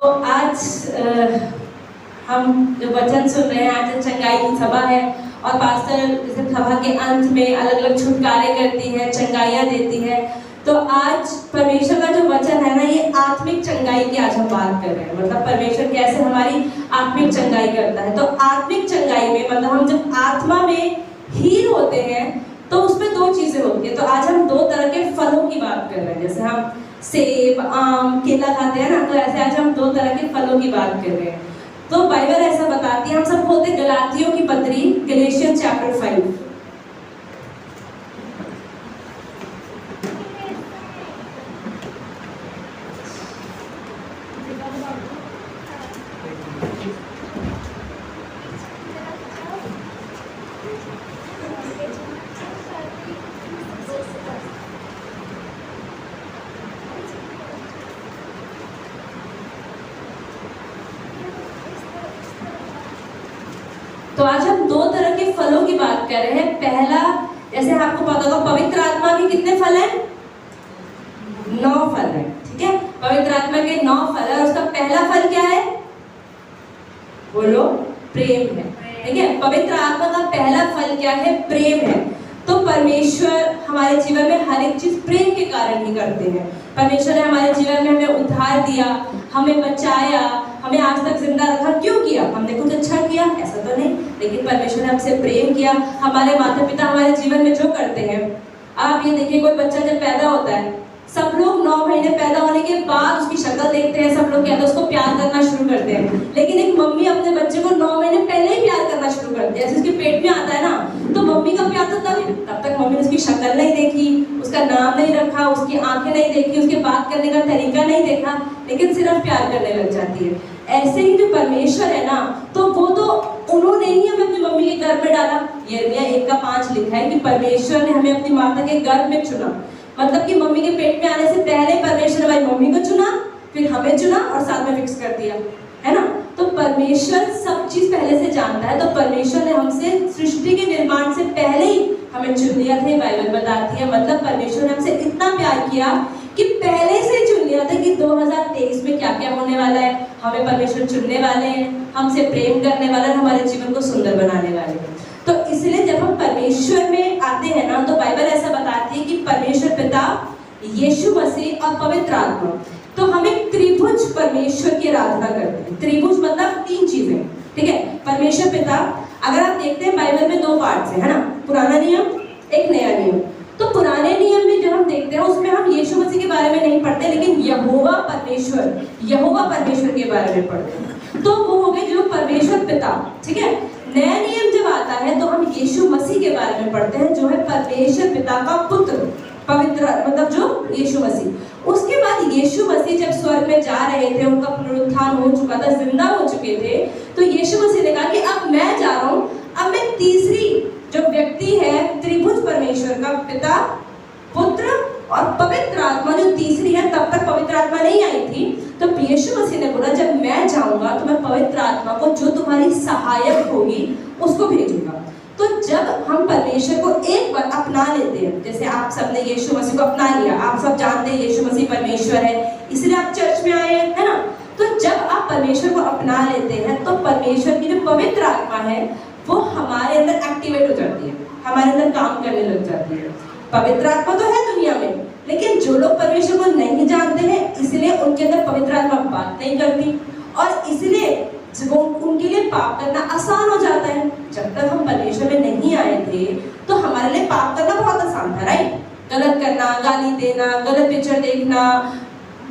तो आज हम जो वचन सुन रहे हैं, आज चंगाई की सभा है और पास्टर जैसे सभा के अंत में अलग अलग छुटकारे करती है, चंगाइयाँ देती है। तो आज परमेश्वर का जो वचन है ना, ये आत्मिक चंगाई की आज हम बात कर रहे हैं। मतलब परमेश्वर कैसे हमारी आत्मिक चंगाई करता है। तो आत्मिक चंगाई में मतलब हम जब आत्मा में हीन होते हैं तो उसमें दो चीजें होती है। तो आज हम दो तरह के फलों की बात कर रहे हैं। जैसे हम सेब, आम, केला खाते हैं ना, तो ऐसे आज हम दो तरह के फलों की बात कर रहे हैं। तो बाइबल ऐसा बताती है, हम सब बोलते गलातियों की पत्री, गलेशियंस चैप्टर 5। तो आज हम दो तरह के फलों की बात कर रहे हैं। पहला, जैसे आपको पता होगा पवित्र आत्मा के कितने फल हैं? 9 फल हैं। ठीक है, पवित्र आत्मा के 9 फल है। उसका पहला फल क्या है? बोलो, प्रेम है। ठीक है, पवित्र आत्मा का पहला फल क्या है? प्रेम है। तो परमेश्वर हमारे जीवन में हर एक चीज प्रेम के कारण ही करते हैं। परमेश्वर ने हमारे जीवन में हमें उद्धार दिया, हमें बचाया, हमें आज तक जिंदा रखा। क्यों किया? हमने कुछ अच्छा किया? ऐसा तो नहीं, लेकिन परमेश्वर ने हमसे प्रेम किया। हमारे माता पिता हमारे जीवन में जो करते हैं, आप ये देखिए, कोई बच्चा जब पैदा होता है, सब लोग 9 महीने पैदा होने के बाद उसकी शक्ल देखते हैं, सब लोग कहते हैं उसको प्यार करना शुरू करते हैं। लेकिन एक मम्मी अपने बच्चे को 9 महीने पहले ही प्यार करना शुरू करती है। जैसे उसके पेट में आता है ना, तो मम्मी का प्यार तो तब तक मम्मी ने उसकी शक्ल नहीं देखी, उसका नाम नहीं रखा, उसकी आंखें नहीं देखी, उसके बात करने का तरीका नहीं देखा, लेकिन सिर्फ प्यार करने लग जाती है। ऐसे ही जो परमेश्वर है ना, तो वो तो उन्होंने ही हमें अपनी मम्मी के गर्भ में डाला। यिर्मयाह 1:5 लिखा है कि परमेश्वर ने हमें अपनी माता के गर्भ में चुना। मतलब कि मम्मी के पेट में आने से पहले परमेश्वर ने हमारी मम्मी को चुना, फिर हमें चुना और साथ में फिक्स कर दिया, है ना। तो परमेश्वर सब चीज पहले से जानता है। तो परमेश्वर ने हमसे सृष्टि के निर्माण से पहले ही हमें चुन लिया था, बाइबल बताती है। मतलब परमेश्वर ने हमसे इतना प्यार किया कि पहले से चुन लिया था कि 2023 में क्या क्या होने वाला है। हमें परमेश्वर चुनने वाले हैं, हमसे प्रेम करने वाले हैं, हमारे जीवन को सुंदर बनाने वाले हैं। तो इसलिए जब हम परमेश्वर में आते हैं ना, तो बाइबल ऐसा बताती है कि परमेश्वर पिता, यीशु मसीह और पवित्र आत्मा, तो हम एक त्रिभुज परमेश्वर की आराधना करते हैं। त्रिभुज मतलब 3 चीजें। ठीक है, परमेश्वर पिता, अगर आप देखते हैं बाइबल में 2 पार्ट्स है ना, पुराना नियम, एक नया नियम। तो पुराने नियम में जो हम देखते हैं उसमें हम यीशु मसीह के बारे में नहीं पढ़ते, लेकिन यहोवा परमेश्वर के बारे में पढ़ते हैं। तो वो हो गए जो परमेश्वर पिता। ठीक है, नया नियम जब आता है तो हम यीशु मसीह के बारे में पढ़ते हैं, जो है परमेश्वर पिता का पुत्र, पवित्र, मतलब जो यीशु मसीह। उसके बाद यीशु मसीह जब स्वर्ग में जा रहे थे, उनका पुनरुत्थान हो चुका था, जिंदा हो चुके थे, तो यीशु मसीह ने कहा कि अब मैं जा रहा हूँ, अब मैं तीसरी जो व्यक्ति है त्रिभुज परमेश्वर का, पिता, पुत्र और पवित्र आत्मा, जो तीसरी है, तब तक पवित्र आत्मा नहीं आई थी। तो यीशु मसीह ने बोला जब मैं जाऊंगा तो मैं पवित्र आत्मा को, जो तुम्हारी सहायक होगी, उसको भेजूंगा। तो जब हम परमेश्वर को एक बार अपना लेते हैं, जैसे आप सबने यीशु मसीह को अपना लिया, आप सब जानते हैं यीशु मसीह परमेश्वर है, इसलिए आप चर्च में आए हैं, है ना। तो जब आप परमेश्वर को अपना लेते हैं तो परमेश्वर की जो पवित्र आत्मा है वो हमारे अंदर एक्टिवेट हो जाती है, हमारे अंदर काम करने लग जाती है। पवित्र आत्मा तो है दुनिया में, लेकिन जो लोग परमेश्वर को नहीं जानते हैं, इसलिए उनके अंदर पवित्र आत्मा बात नहीं करती, और इसलिए उनके लिए पाप करना आसान हो जाता है। जब तक हम परमेश्वर में नहीं आए थे तो हमारे लिए पाप करना बहुत आसान था, राइट। गलत करना, गाली देना, गलत पिक्चर देखना,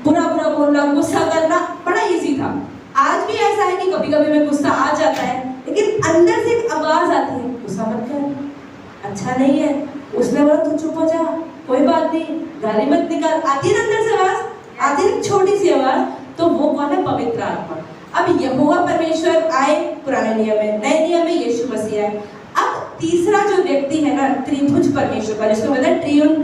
बुरा बुरा बोलना, गुस्सा करना बड़ा इजी था। आज भी ऐसा है कि कभी कभी में गुस्सा आ जाता है, लेकिन अंदर से एक आवाज आती है, गुस्सा मत कर, अच्छा नहीं है, उसने बोला तू चुप हो जा, कोई बात नहीं, गाली मत निकाल, आती है अंदर से आवाज, आती है छोटी सी आवाज। तो वो कौन है? पवित्र आत्मा। अब यहोवा परमेश्वर आए पुराने नियम में, नए नियम में यीशु मसीह आए। अब तीसरा जो व्यक्ति है ना त्रिभुज परमेश्वर का, जिसको मतलब ट्रियून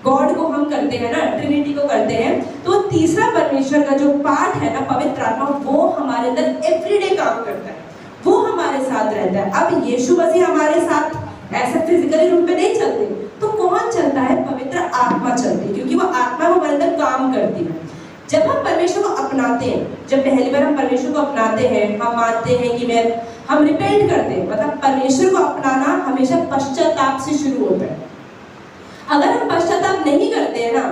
गॉड को हम करते हैं ना, ट्रिनिटी को करते हैं, तो तीसरा परमेश्वर का जो पार्ट है ना पवित्र आत्मा, वो हमारे अंदर एवरीडे काम करता है, वो हमारे साथ रहता है। अब यीशु मसीह हमारे साथ ऐसे फिजिकली रूप में नहीं चलते, तो कौन चलता है? पवित्र आत्मा चलती है, क्योंकि वो आत्मा हमारे अंदर काम करती है। जब हम परमेश्वर को अपनाते हैं, जब पहली बार हम परमेश्वर को अपनाते हैं, हम मानते हैं कि हम रिपेंट करते हैं, मतलब परमेश्वर को अपनाना हमेशा पश्चाताप से शुरू होता है। अगर हम पश्चाताप नहीं करते हैं ना,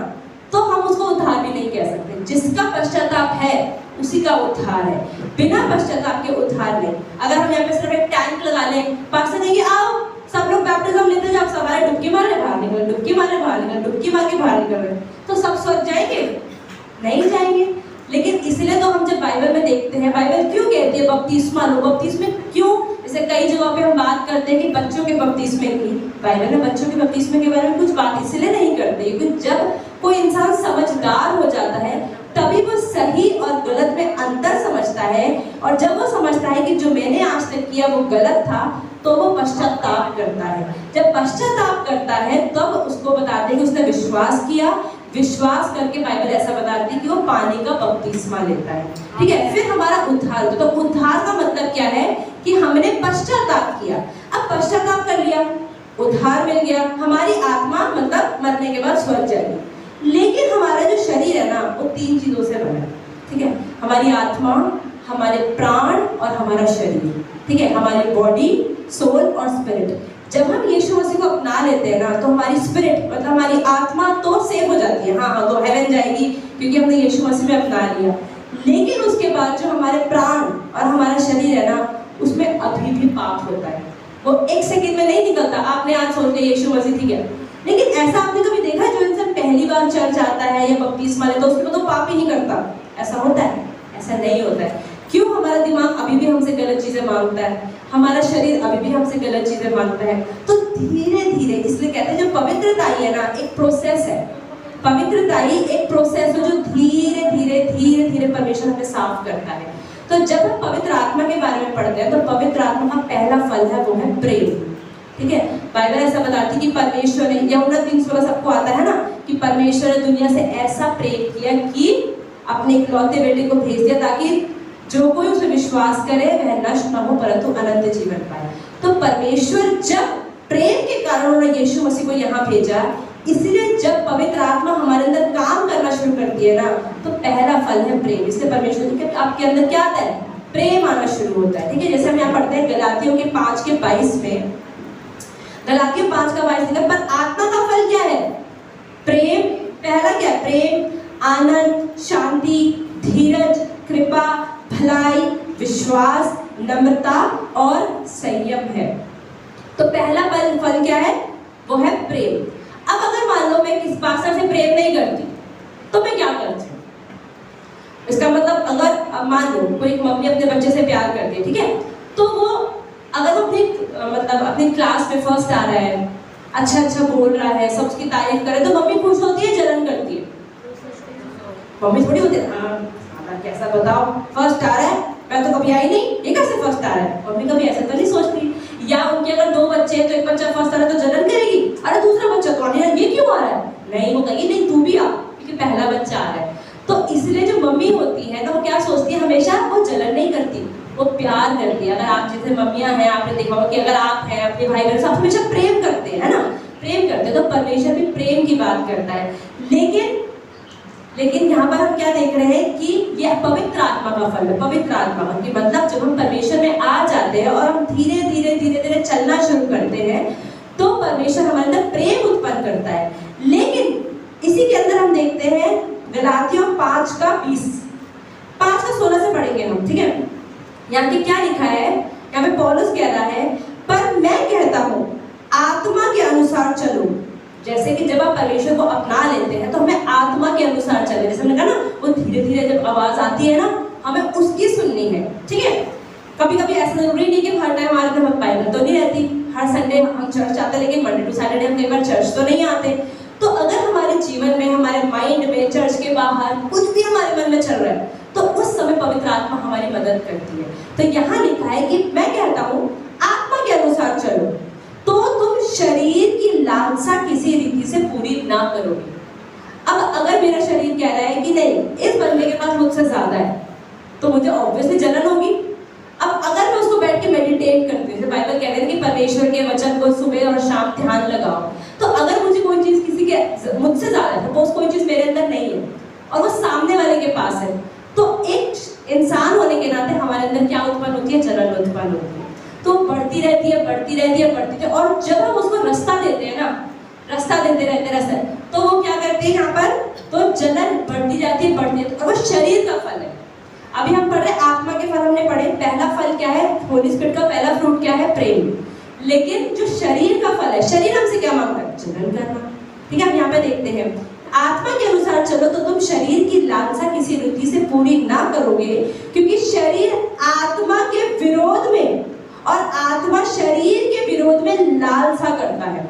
तो हम उसको उद्धार भी नहीं कह सकते। जिसका पश्चाताप है उसी का उद्धार है, बिना पश्चाताप के उद्धार नहीं। अगर हम यहाँ पे सिर्फ एक टैंक लगा लें, पास नहीं कि आओ सब लोग बैप्टिज्म लेते जाओ, सवारे डुबकी मारे बाहर निकल, डुबकी मारे बाहर निकल, डुबकी मार के बाहर निकल रहे, तो सब स्वर्ग जाएंगे? नहीं जाएंगे। लेकिन इसलिए तो हम जब बाइबल में देखते हैं, बाइबल क्यों कहती है बपतिस्मा लो? बपतिस्मे क्यों? जैसे कई जगहों पे हम बात करते हैं कि बच्चों के बपतिस्मे की, बाइबल में बच्चों के बपतिस्मे के बारे में कुछ बात इसलिए नहीं करते क्योंकि जब कोई इंसान समझदार हो जाता है तभी वो सही और गलत में अंतर समझता है, और जब वो समझता है कि जो मैंने आज तक किया वो गलत था, तो वो पश्चाताप करता है। जब पश्चाताप करता है तब उसको बताते हैं कि उसने विश्वास किया, विश्वास करके बाइबल ऐसा बताती है कि वो पानी का बपतिस्मा लेता है। ठीक है, फिर हमारा उद्धार। तो उद्धार का मतलब क्या है कि हमने पश्चाताप किया। अब पश्चाताप कर लिया, उद्धार मिल गया, हमारी आत्मा मतलब मरने के बाद स्वर्ग जाएगी। लेकिन हमारा जो शरीर है ना, वो 3 चीजों से बना है। ठीक है, हमारी आत्मा, हमारे प्राण और हमारा शरीर। ठीक है, हमारी बॉडी, सोल और स्पिरिट। जब हम यीशु मसीह को अपना लेते हैं ना, तो हमारी स्पिरिट मतलब हमारी आत्मा तो सेव हो जाती है, हाँ तो हेवन जाएगी क्योंकि हमने यीशु मसीह में अपना लिया। लेकिन उसके बाद जो हमारे प्राण और हमारा शरीर है ना, उसमें अभी भी पाप होता है। वो 1 सेकंड में नहीं निकलता। आपने आज सोच लिया यीशु मसीह ठीक है, लेकिन ऐसा आपने कभी देखा है जो इंसान पहली बार चर्च आता है या बपतिस्मा लेता है उसके बाद तो पाप ही नहीं करता? ऐसा होता है? ऐसा नहीं होता है। क्यों? हमारा दिमाग अभी भी हमसे गलत चीजें मांगता है, हमारा शरीर अभी भी हमसे गलत चीजें मांगता है। तो धीरे धीरे, इसलिए कहते हैं जो पवित्रताई है ना, एक प्रोसेस है। पवित्रताई एक प्रोसेस है जो धीरे धीरे धीरे धीरे परमेश्वर हमें साफ करता है। तो जब हम पवित्र आत्मा के बारे में पढ़ते हैं तो पवित्र आत्मा का पहला फल है वो है प्रेम। ठीक है, बाइबल ऐसा बताती है कि परमेश्वर ने, यूहन्ना 3:16 सबको आता है ना, कि परमेश्वर ने दुनिया से ऐसा प्रेम किया कि अपने इकलौते बेटे को भेज दिया ताकि जो कोई उसे विश्वास करे वह नष्ट न हो परंतु अनंत जीवन पाए। तो परमेश्वर जब प्रेम के कारण उन्होंने यीशु मसीह को यहाँ भेजा, इसलिए जब पवित्र आत्मा हमारे अंदर काम करना शुरू करती है ना, तो पहला फल है प्रेम। इसलिए परमेश्वर के आपके अंदर क्या आता है? प्रेम आना शुरू होता है। ठीक है, जैसे हम यहाँ पढ़ते हैं गलातियों के 5:22 में, गलातियों 5:22 में, पर आत्मा का फल क्या है? प्रेम। पहला क्या है? प्रेम, आनंद, शांति, धीरज, कृपा, भलाई, विश्वास, नम्रता और संयम है। तो पहला फल क्या है? वो है प्रेम। अब अगर मान लो मैं किस पास्टर से प्रेम नहीं करती तो मैं क्या करती हूँ? इसका मतलब अगर मान लो कोई मम्मी अपने बच्चे से प्यार करती है, ठीक है, तो वो अगर वो अपनी क्लास में फर्स्ट आ रहा है, अच्छा बोल रहा है, सब उसकी तारीफ करे, तो मम्मी खुश होती है, जलन करती है? मम्मी थोड़ी होती है हाँ कैसा बताओ फर्स्ट आ रहा है, मैं तो कभी आई नहीं, ये कैसे फर्स्ट आ रहा है? मम्मी कभी ऐसा तो नहीं सोचती। या उनके अगर 2 बच्चे हैं तो एक बच्चा फर्स्ट आ रहा है तो जलन करेगी, अरे दूसरा बच्चा तो आ रहा है, ये क्यों आ रहा है? नहीं, वो कहेगी नहीं तू भी आ, क्योंकि पहला बच्चा आ रहा है। तो इसलिए जो मम्मी होती है ना, वो क्या सोचती है हमेशा? वो जलन नहीं करती, वो प्यार करती है। अगर आप जैसे मम्मियाँ हैं, आपने देखा होगा कि अगर आप हैं अपने भाई बहन से, आप हमेशा प्रेम करते हैं, है ना, प्रेम करते हैं। तो परमेश्वर भी प्रेम की बात करता है। लेकिन यहाँ पर हम क्या देख रहे हैं कि ये पवित्र आत्मा का फल है। पवित्र आत्मा की मतलब जब हम परमेश्वर में आ जाते हैं और हम धीरे धीरे चलना शुरू करते हैं तो परमेश्वर हमारे अंदर प्रेम उत्पन्न करता है। लेकिन इसी के अंदर हम देखते हैं गलातियों 5:20, 5:16 से पढ़ेंगे हम, ठीक है। यहाँ पे क्या लिखा है? यहाँ पे पौलुस कह रहा है, पर मैं कहता हूँ आत्मा के अनुसार चलो। जैसे कि जब आप परमेश्वर को अपना लेते हैं तो हमें आत्मा के अनुसार चले। जैसे हमने कहा ना, वो धीरे धीरे जब आवाज आती है ना, हमें उसकी सुननी है, ठीक है। कभी कभी ऐसा जरूरी नहीं कि हर टाइम हमारे में बाइबल तो नहीं रहती, हर संडे हम चर्च आते, लेकिन मंडे टू सैटरडे हम कई बार चर्च तो नहीं आते। तो अगर हमारे जीवन में, हमारे माइंड में, चर्च के बाहर कुछ भी हमारे मन में चल रहा है तो उस समय पवित्र आत्मा हमारी मदद करती है। तो यहाँ लिखा है कि मैं कहता हूँ आत्मा के अनुसार चलो तो तुम शरीर की लालसा किसी रीति से पूरी ना करोगे। अब अगर मेरा शरीर कह रहा है कि नहीं, इस बंदे के पास मुझसे ज्यादा है, तो मुझे ऑब्वियसली जलन होगी। अब अगर मैं उसको बैठ के मेडिटेट करती हूँ, बाइबल कह रहे हैं कि परमेश्वर के वचन को सुबह और शाम ध्यान लगाओ, तो अगर मुझे कोई चीज किसी के मुझसे ज्यादा है, सपोज कोई चीज मेरे अंदर नहीं है, और वो सामने वाले के पास है, तो एक इंसान होने के नाते हमारे अंदर क्या उत्पन्न होती है? जलन उत्पन्न होती है। तो बढ़ती रहती है, बढ़ती रहती है, बढ़ती रहती है, और जब हम उसको रास्ता देते हैं ना, रास्ता देते रहते रास्ता, तो वो क्या करते हैं यहाँ पर? तो जलन बढ़ती जाती है, बढ़ती है, और वो शरीर का फल है। अभी हम पढ़ रहे आत्मा के फल, हमने पढ़े पहला फल क्या है? होली स्पिरिट का पहला फ्रूट क्या है? प्रेम। लेकिन जो शरीर का फल है, शरीर हमसे क्या मांगता है? जलन करना। ठीक है, हम यहाँ पे देखते हैं आत्मा के अनुसार चलो तो तुम शरीर की लालसा किसी रीति से पूरी ना करोगे, क्योंकि शरीर आत्मा के विरोध में और आत्मा शरीर के विरोध में लालसा करता है।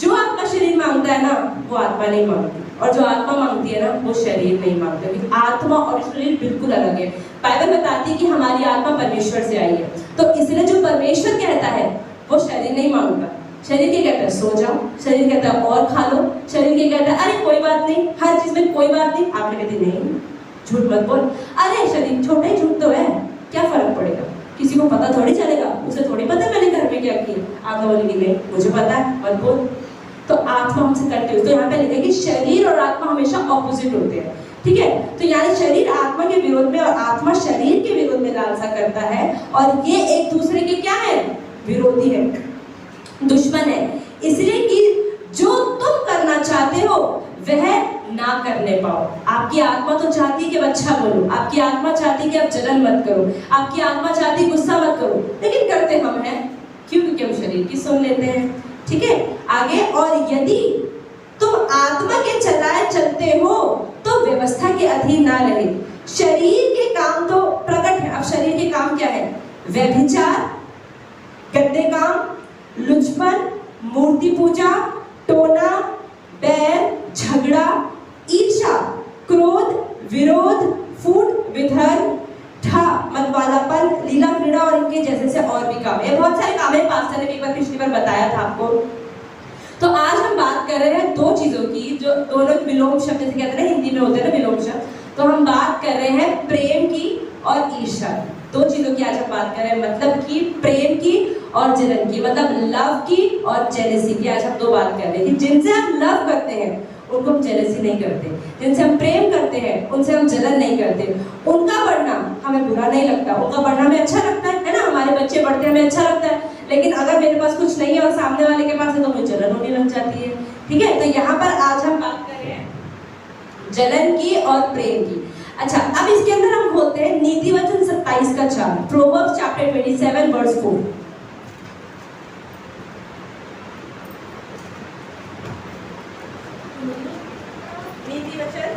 जो आपका शरीर मांगता है ना, वो आत्मा नहीं मांगती, और जो आत्मा मांगती है ना, वो शरीर नहीं मांगता। क्योंकि आत्मा और शरीर बिल्कुल अलग है। बाइबल बताती है कि हमारी आत्मा परमेश्वर से आई है, तो इसलिए जो परमेश्वर कहता है वो शरीर नहीं मांगता। शरीर क्या कहता है? सो जाओ। शरीर कहता है और खा लो। शरीर क्या कहता है? अरे कोई बात नहीं, हर चीज में कोई बात नहीं। आपने कहती नहीं, झूठ मत बोल। अरे शरीर छोटा ही झूठ तो है, क्या फर्क पड़ेगा? किसी को पता थोड़ी चलेगा, उसे थोड़ी पता मैंने घर में क्या किया। आत्मा बोलेगी नहीं, मुझे पता है, मत बोल। तो आत्मा हमसे कंफ्यूज। तो यहाँ पे लिखा है कि शरीर और आत्मा हमेशा ऑपोजिट होते हैं। ठीक है, तो यानी शरीर आत्मा के विरोध में और आत्मा शरीर के विरोध में लालसा करता है, और ये एक दूसरे के क्या है? विरोधी है, दुश्मन है। इसलिए कि जो तुम करना चाहते हो वह ना करने पाओ। आपकी आत्मा तो चाहती है कि अच्छा बोलो, आपकी आत्मा चाहती है कि आप जलन मत करो, आपकी आत्मा चाहती है गुस्सा मत करो, लेकिन करते हम हैं। क्यों? क्योंकि हम शरीर की सुन लेते हैं। ठीक है, आगे, और यदि तुम आत्मा के चलाए चलते हो तो व्यवस्था के अधीन ना रहे। शरीर के काम तो प्रकट है। अब शरीर के काम क्या है? व्यभिचार, गंदे काम, लुचपन, मूर्ति पूजा, टोना, बैर, झगड़ा, ईर्ष्या, क्रोध, विरोध, फूट, विधर्म, ठा, मतवालापन, लीला क्रीड़ा और इनके जैसे से और भी काम है। बहुत सारे काम है, पास्टर ने भी एक बार पिछली बार बताया था आपको। तो आज हम बात कर रहे हैं दो चीजों की, जो दोनों विलोम शब्द जैसे कहते हैं, हिंदी में होते हैं ना विलोम शब्द। तो हम बात कर रहे हैं प्रेम की और ईर्ष्या की। दो चीजों की आज हम बात कर रहे हैं, मतलब कि प्रेम की और जलन की, मतलब लव की और जेलसी की। आज हम दो बात कर रहे हैं कि जिनसे हम लव करते हैं उनको हम जेलसी नहीं करते, जिनसे हम प्रेम करते हैं उनसे हम जलन नहीं करते। उनका बढ़ना हमें बुरा नहीं लगता, उनका बढ़ना हमें अच्छा लगता है ना। हमारे बच्चे बढ़ते हैं, हमें अच्छा लगता है, लेकिन अगर मेरे पास कुछ नहीं है और सामने वाले के पास है तो मुझे जलन होने लग जाती है। ठीक है, तो यहाँ पर आज हम बात कर रहे हैं जलन की और प्रेम की। अच्छा, अब इसके अंदर हम खोलते हैं नीति वचन 27 का 4, प्रोवर्ब्स चैप्टर 27 वर्स 4। नीति वचन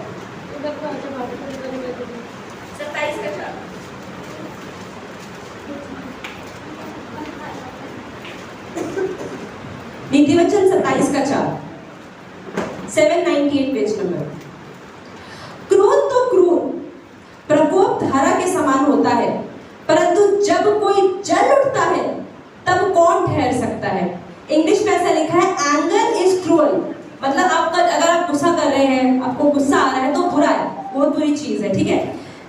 27 का 4। नीति वचन 27 का 4, 798 पेज नंबर। क्रोध तो क्रूर प्रकोप धारा के समान होता है, परंतु जब कोई जल उठता है तब कौन ठहर सकता है? इंग्लिश में ऐसा लिखा है, एंगर इज क्रूअल। मतलब आपका अगर आप गुस्सा कर रहे हैं, आपको गुस्सा आ रहा है तो बुरा है, बहुत बुरी चीज है। ठीक है,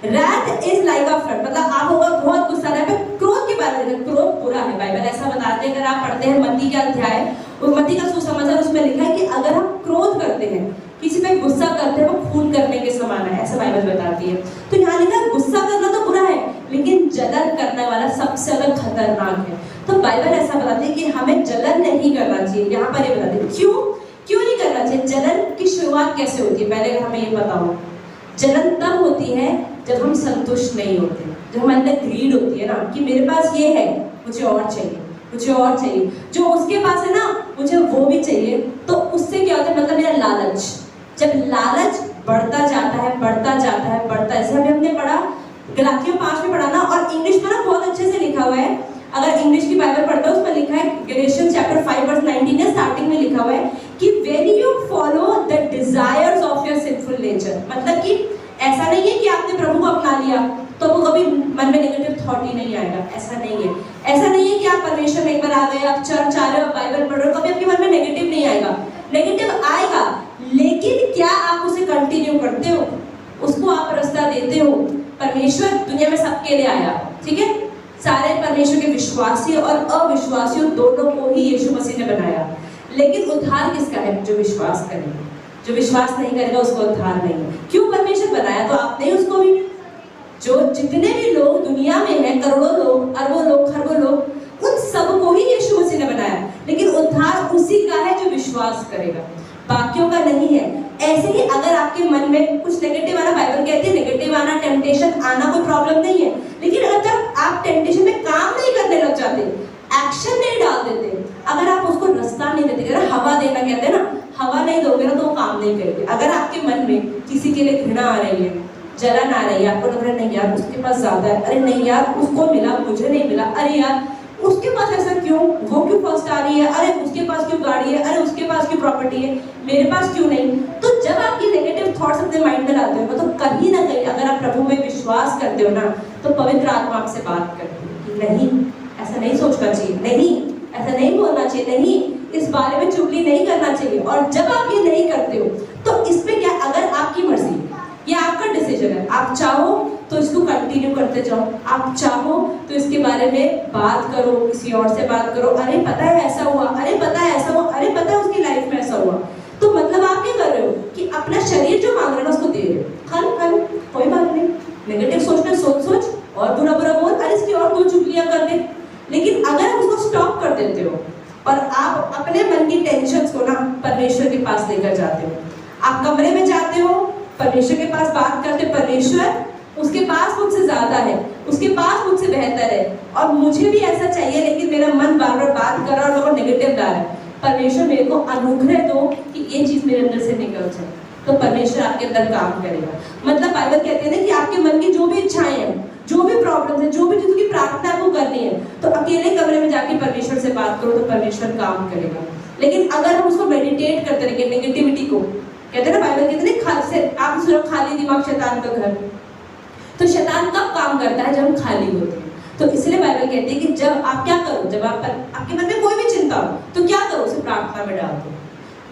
wrath is like a flood, मतलब आप होगा बहुत गुस्सा रहे हैं। क्रोध के बारे में, क्रोध बुरा है। बाइबल ऐसा बताते हैं, अगर आप पढ़ते हैं मत्ती का अध्याय, और मत्ती का सुसमाचार, उसमें लिखा है कि अगर हम क्रोध करते हैं, किसी पे गुस्सा करते हैं, वो खून करने के समान है, ऐसा बाइबल बताती है। तो यहाँ लिखा है गुस्सा करना तो बुरा है, लेकिन जलन करने वाला सबसे ज्यादा खतरनाक है। तो बाइबल ऐसा बताती है कि हमें जलन नहीं करना चाहिए। यहाँ पर ये बताती है क्यों नहीं करना चाहिए। जलन की शुरुआत कैसे होती है, पहले हमें ये पता हो। जलन तब होती है जब हम संतुष्ट नहीं होते, जब हमारे अंदर ग्रीड होती है ना, कि मेरे पास ये है, मुझे और चाहिए, मुझे और चाहिए, जो उसके पास है ना मुझे वो भी चाहिए। तो उससे क्या होता है, मतलब मेरा लालच, जब लालच बढ़ता जाता है, बढ़ता जाता है, बढ़ता है, जैसे हमने पढ़ा गलातियों 5 में पढ़ा ना, और इंग्लिश में ना बहुत अच्छे से लिखा हुआ है। अगर इंग्लिश की बाइबल पढ़ते हो उसमें लिखा है, गैलेशियंस चैप्टर 5 वर्स 19 है, स्टार्टिंग में लिखा हुआ है कि when you follow the desires of your sinful nature, मतलब कि ऐसा नहीं है कि आपने प्रभु को अपना लिया तो वो कभी मन में नेगेटिव थॉट ही नहीं आएगा, ऐसा नहीं है। ऐसा नहीं है कि आप परमेश्वर में एक बार आ गए, आप चर्च आ रहे हो, बाइबल पढ़ रहे हो, कभी आपके मन में नेगेटिव नहीं आएगा। नेगेटिव आएगा, लेकिन क्या आप उसे कंटिन्यू करते हो, उसको आप रास्ता देते हो? परमेश्वर दुनिया में सबके लिए आया, ठीक है, सारे परमेश्वर के विश्वासी और अविश्वासियों दोनों को ही यीशु मसीह ने बनाया। लेकिन उद्धार किसका है? जो विश्वास करेंगे, जो विश्वास नहीं करेगा उसको उद्धार नहीं है। क्यों परमेश्वर बनाया तो आपने ही उसको भी। जो जितने भी लोग दुनिया में हैं, करोड़ों लोग, अरबों लोग, खरबों लोग, उन सबको ही यीशु मसीह ने बनाया, लेकिन उद्धार उसी का है जो विश्वास करेगा, बाकियों का नहीं है। ऐसे ही अगर आपके मन में कुछ नेगेटिव आना, बाइबल कहती है नेगेटिव आना, टेम्पटेशन आना कोई प्रॉब्लम नहीं है, लेकिन अगर जब आप टेम्पटेशन में काम नहीं करने लग जाते, एक्शन नहीं डाल देते, अगर आप उसको रास्ता नहीं देते, अगर हवा देना कहते हैं ना, हवा नहीं दोगे ना तो वो काम नहीं करेगी। अगर आपके मन में किसी के लिए घृणा आ रही है, जलन आ रही है, आपको लग रहा है नहीं यार उसके पास ज्यादा है, अरे नहीं यार उसको मिला मुझे नहीं मिला, अरे यार उसके पास ऐसा क्यों, वो क्यों फर्स्ट आ रही है, अरे उसके पास क्यों गाड़ी है, अरे उसके पास क्यों प्रॉपर्टी है, मेरे पास क्यों नहीं। तो जब आप ये नेगेटिव थॉट्स अपने माइंड में लाते हो तो कहीं ना कहीं अगर आप प्रभु में विश्वास करते हो ना, तो पवित्र आत्मा आपसे बात करती है कि नहीं ऐसा नहीं सोचना चाहिए, नहीं ऐसा नहीं बोलना चाहिए, नहीं इस बारे में चुगली नहीं करना चाहिए। और जब आप ये नहीं करते हो तो इसमें क्या, अगर आपकी मर्जी, ये आपका डिसीजन है, आप चाहो तो इसको कंटिन्यू करते जाओ, आप चाहो तो इसके बारे में बात करो, किसी और से बात करो, अरे पता है ऐसा हुआ, अरे पता है ऐसा हुआ, अरे पता है उसकी लाइफ में ऐसा हुआ। तो मतलब आप क्या कर रहे हो कि अपना शरीर जो मांग रहा है उसको दे रहे हो, खान कोई बात नहीं, नेगेटिव सोचना सोच और बुरा बोल, अरे इसकी और दो चुगलियां कर दे। लेकिन अगर आप उसको स्टॉप कर देते हो और आप अपने मन की टेंशन्स को ना परमेश्वर के पास लेकर जाते हो, आप कमरे में जाते हो, परमेश्वर के पास बात करते, परमेश्वर उसके पास मुझसे ज्यादा है, उसके पास मुझसे बेहतर है और मुझे भी ऐसा चाहिए, लेकिन मेरा मन बार बार बात कर रहा है और नेगेटिव ला रहा है। परमेश्वर मेरे को अनुग्रह दो कि ये चीज मेरे अंदर से निकल जाए, तो परमेश्वर आपके अंदर काम करेगा। मतलब बाइबल कहते हैं ना कि आपके मन की जो भी इच्छाएं हैं, जो भी प्रॉब्लम है, जो भी चीज की प्रार्थना आपको करनी है, तो अकेले कमरे में जाके परमेश्वर से बात करो तो परमेश्वर काम करेगा। लेकिन अगर हम उसको मेडिटेट करते रहेंगे नेगेटिविटी को, कहते हैं ना बाइबल कहते हैं आप सुनो खाली दिमाग शैतान का घर, तो शैतान कब काम करता है, जब हम खाली होते हैं। तो इसलिए बाइबल कहती है कि जब आप क्या करो, जब आपके मन में कोई भी चिंता हो तो क्या करो, उसे प्रार्थना में डाल दो।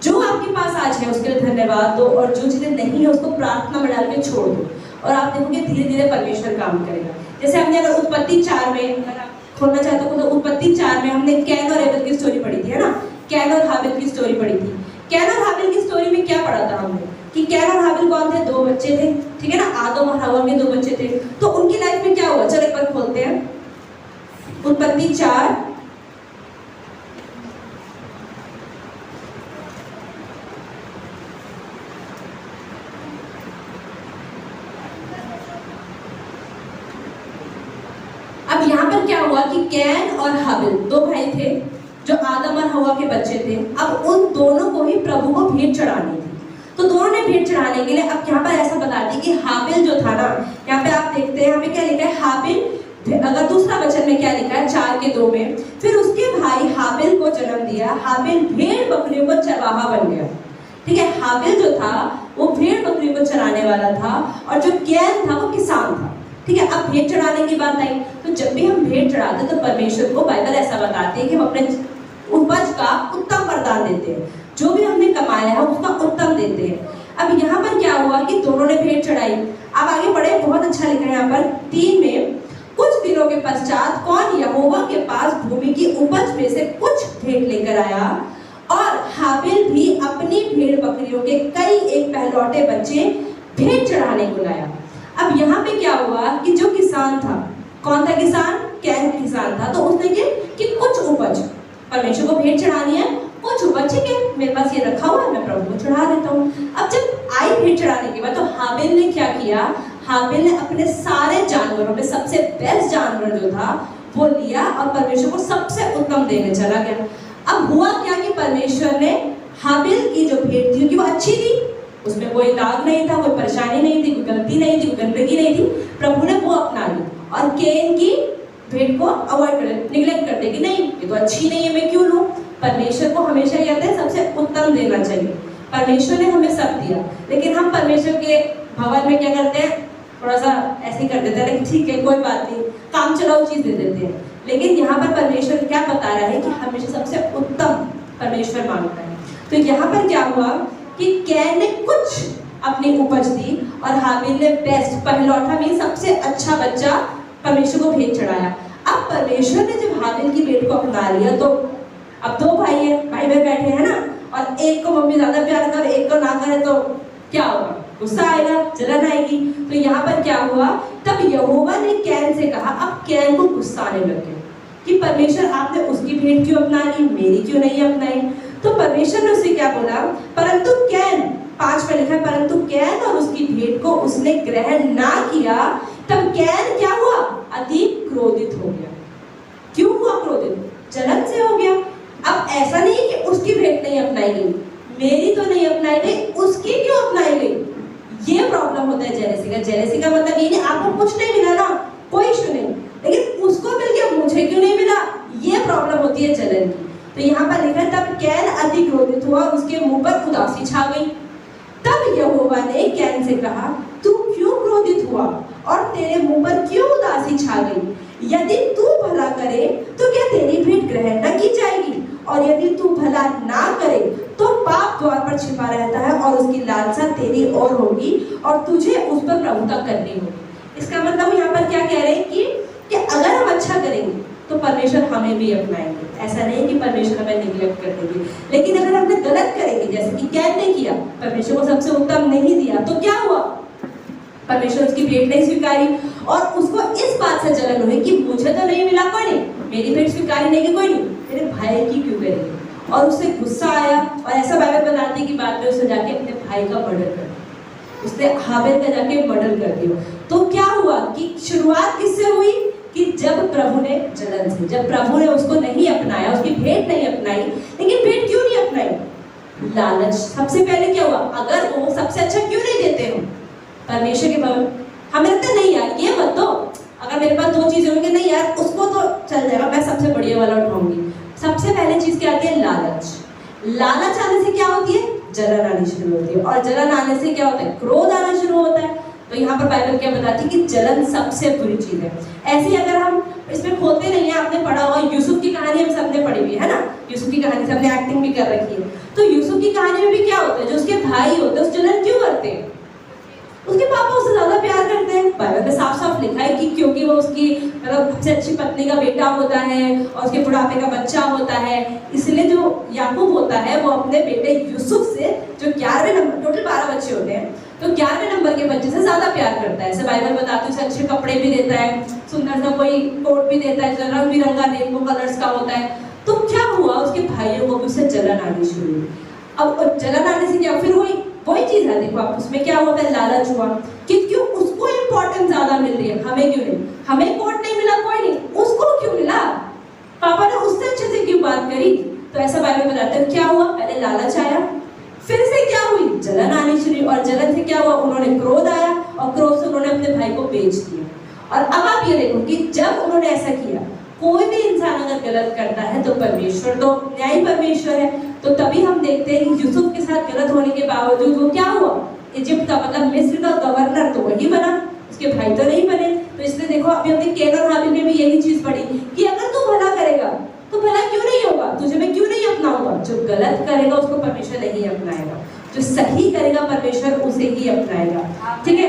जो आपके पास आज है उसके लिए धन्यवाद दो, और जो चीजें नहीं है उसको प्रार्थना में डाल के छोड़ दो, और आप देखोगे धीरे धीरे परमेश्वर काम करेगा। जैसे हमने अगर उत्पत्ति 4 में अगर आप खोलना चाहते हो तो उत्पत्ति 4 में हमने कैन और हेबेल की स्टोरी पढ़ी थी, है ना, कैन और हाबिल की स्टोरी पढ़ी थी। कैन और हाबिल की स्टोरी में क्या पढ़ा था हमने कि कैन और हाबिल कौन थे, 2 बच्चे थे, ठीक है ना, आदम और हवा के 2 बच्चे थे। तो उनकी लाइफ में क्या हुआ, चलो एक बार खोलते हैं उत्पत्ति 4। अब यहाँ पर क्या हुआ कि कैन और हाबिल 2 भाई थे जो आदम और हवा के बच्चे थे। अब उन दोनों को ही प्रभु को भेंट चढ़ानी थी, तो दोनों ने भेंट चढ़ाने के लिए अब यहाँ पर ऐसा बताती कि हाबिल जो था ना, यहाँ पे आप देखते हैं यहाँ पे क्या लिखा है, हाबिल, अगर दूसरा वचन में क्या लिखा है 4:2 में, फिर उसके भाई हाबिल को जन्म दिया, हाबिल भेड़ बकरियों को चरवाहा बन गया। ठीक है, हाबिल जो था वो भेड़ बकरियों को चराने वाला था और जो कैन था वो किसान था। ठीक है, अब भेंट चढ़ाने की बात आई, तो जब भी हम भेंट चढ़ाते तो परमेश्वर को बाइबल ऐसा बताती है कि हम अपने उपज का उत्तम वरदान देते हैं, जो भी हमने कमाया है उसका उत्तम देते हैं। अब यहाँ पर क्या हुआ कि दोनों ने भेंट चढ़ाई। अब आगे बढ़े, बहुत अच्छा लिखा है यहाँ पर 3 में, कुछ दिनों के पश्चात कौन यहोवा के पास भूमि की उपज में से कुछ भेंट लेकर आया, और हाबिल भी अपनी भेड़ बकरियों के कई एक पहलौठे बच्चे भेंट चढ़ाने को लाया। अब यहाँ पे क्या हुआ कि जो किसान था, कौन था किसान, कैन किसान था, तो उसने क्या कि कुछ उपज परमेश्वर को भेंट चढ़ानी है, कुछ उपज, ठीक है मेरे पास ये रखा हुआ है मैं प्रभु को चढ़ा देता हूँ। अब जब आई भेंट चढ़ाने के बाद तो हाबिल ने क्या किया, हाबिल ने अपने सारे जानवरों में सबसे बेस्ट जानवर जो था वो लिया और परमेश्वर को सबसे उत्तम देने चला गया। अब हुआ क्या कि परमेश्वर ने हाबिल की जो भेंट थी कि वो अच्छी थी, उसमें कोई दाग नहीं था, कोई परेशानी नहीं थी, कोई गलती नहीं थी, कोई गंदगी नहीं थी, प्रभु ने वो अपना ली, और कैन की भेंट को अवॉइड कर, निगलेक्ट कर दे कि नहीं ये तो अच्छी नहीं है मैं क्यों लूं। परमेश्वर को हमेशा कहते हैं सबसे उत्तम देना चाहिए। परमेश्वर ने हमें सब दिया, लेकिन हम परमेश्वर के भवन में क्या करते हैं, थोड़ा सा ऐसे कर देते हैं, ठीक है कोई बात नहीं, काम चलाओ चीज दे देते हैं। लेकिन यहाँ पर परमेश्वर क्या बता रहा है कि हमेशा सबसे उत्तम परमेश्वर मांगता है। तो यहाँ पर क्या हुआ कि कैन ने कुछ अपनी उपज दी और हाबिल ने बेस्ट पहलौठा में सबसे अच्छा बच्चा परमेश्वर को भेंट चढ़ाया। अब परमेश्वर ने जब हाबिल की भेंट को अपना लिया तो अब 2 भाई है, भाई बहन बैठे हैं ना, और एक को मम्मी ज्यादा प्यार करे, एक को ना करे तो क्या होगा? गुस्सा आएगा, जलन आएगी। तो यहाँ पर क्या हुआ, तब यहोवा ने कैन से कहा, अब कैन को गुस्सा आने लग गया कि परमेश्वर आपने उसकी भेंट क्यों अपना ली, मेरी क्यों नहीं अपनाई। तो परमेश्वर ने उसे क्या बोला, परंतु कैन, 5 में लिखा है, परंतु कैन और उसकी भेंट को उसने ग्रहण ना किया। तब कैन क्या हुआ, अति क्रोधित हो गया। क्यों हुआ क्रोधित? जलन से हो गया। अब ऐसा नहीं कि उसकी भेंट नहीं अपनाई गई, मेरी तो नहीं अपनाई गई, उसकी क्यों अपनाई गई, ये प्रॉब्लम होता है जेलेसी का। जेलेसी का मतलब ये नहीं आपको कुछ नहीं मिला ना, कोई इशू नहीं, लेकिन उसको मिल गया, मुझे क्यों नहीं मिला, ये प्रॉब्लम होती है जलन की। तो यहाँ पर लिखा है, तब कैन अति क्रोधित हुआ, उसके मुंह पर उदासी छा गई। तब यहोवा ने कैन से कहा, तू क्यों क्रोधित हुआ और तेरे मुंह पर क्यों उदासी छा गई? यदि तू भला करे तो क्या तेरी भेंट ग्रहण न की जाएगी, और यदि तू भला ना करे तो पाप द्वार पर छिपा रहता है और उसकी लालसा तेरी ओर होगी और तुझे उस पर प्रभुता करनी होगी। इसका मतलब यहाँ पर क्या कह रहे हैं कि अगर हम अच्छा करेंगे तो परमेश्वर हमें भी अपनाएंगे। ऐसा नहीं कि परमेश्वर हमें निगलेक्ट कर देंगे, लेकिन अगर हमने गलत करेंगे, जैसे कि कैन ने किया, परमेश्वर को सबसे उत्तम नहीं दिया, तो क्या हुआ, परमेश्वर उसकी भेंट नहीं स्वीकारी और उसको इस बात से जलन हुई कि मुझे तो नहीं मिला, कोई नहीं, मेरी भेंट स्वीकारी नहीं की, कोई नहीं, तेरे भाई की क्यों करेंगे। और उससे गुस्सा आया और ऐसा बाइबल बताती है कि बाद में उसने जाके अपने भाई का मर्डर कर दिया, उसने हाबिल का जाके मर्डर कर दिया। तो क्या हुआ कि शुरुआत किससे हुई कि जब प्रभु ने जलन से, जब प्रभु ने उसको नहीं अपनाया, उसकी भेंट नहीं अपनाई। लेकिन भेंट क्यों नहीं अपनाई? लालच। सबसे पहले क्या हुआ, अगर वो सबसे अच्छा क्यों नहीं देते हो परमेश्वर के भवन, हमें लगता नहीं यार ये मत दो, अगर मेरे पास 2 चीजें होंगी, नहीं यार उसको तो चल जाएगा, मैं सबसे बढ़िया वाला उठाऊंगी। सबसे पहले चीज क्या आती है, लालच। लालच आने से क्या होती है, जलन आनी शुरू होती है, और जलन आने से क्या होता है, क्रोध आना शुरू होता है। तो यहाँ पर बाइबल क्या बताती है कि जलन सबसे बुरी चीज है। ऐसे ही अगर हम इसमें खोते नहीं है, आपने पढ़ा हुआ यूसुफ की कहानी हम सबने पढ़ी हुई है ना, यूसुफ की कहानी सबने एक्टिंग भी कर रखी है। तो यूसुफ की कहानी में भी क्या होता है, जो उसके भाई होते हैं उस जलन क्यों करते हैं, उसके पापा उससे ज्यादा प्यार करते हैं। बाइबल में साफ साफ लिखा है कि क्योंकि वो उसकी मतलब सबसे अच्छी पत्नी का बेटा होता है और उसके बुढ़ापे का बच्चा होता है, इसलिए जो याकूब होता है वो अपने बेटे यूसुफ से, जो 11वें नंबर, टोटल 12 बच्चे होते हैं, तो 11वें नंबर के बच्चे से ज्यादा प्यार करता है। ऐसे बाइबल बताती है, उसे अच्छे कपड़े भी देता है, सुंदर सा कोई कोट भी देता है जो रंग बिरंगा रेनबो कलर्स का होता है। तो क्या हुआ, उसके भाइयों को भी उससे जलन आनी शुरू हुई। अब जलन आने से क्या, फिर वही चीज है, देखो आप उसमें क्या होता है, लालच हुआ कि क्यों उसको इंपॉर्टेंस ज्यादा मिल रही है, हमें क्यों नहीं, हमें कोट नहीं मिला, कोई नहीं, उसको क्यों मिला, पापा ने उससे अच्छे से क्यों बात करी। तो ऐसा बाइबल बताते हैं क्या हुआ, पहले लालच आया, फिर से क्या हुई, जलन आनी शुरू, और जलन से क्या हुआ, उन्होंने क्रोध आया और क्रोध से उन्होंने अपने भाई को बेच दिया। और अब आप ये देखो कि जब उन्होंने ऐसा किया, कोई भी इंसान अगर गलत करता है तो परमेश्वर तो न्यायी परमेश्वर है, तो तभी हम देखते हैं कि यूसुफ के साथ गलत होने के बावजूद वो क्या हुआ, इजिप्ट का मतलब मिस्र का गवर्नर तो वही बना, उसके भाई तो नहीं बने। तो इसलिए देखो अभी हमने कैन और हाबिल में भी यही चीज पढ़ी कि अगर तू भला करेगा तो भला क्यों नहीं होगा, तुझे मैं क्यों नहीं अपनाऊंगा। जो गलत करेगा उसको परमेश्वर नहीं अपनाएगा, जो सही करेगा परमेश्वर उसे ही अपनाएगा। ठीक है,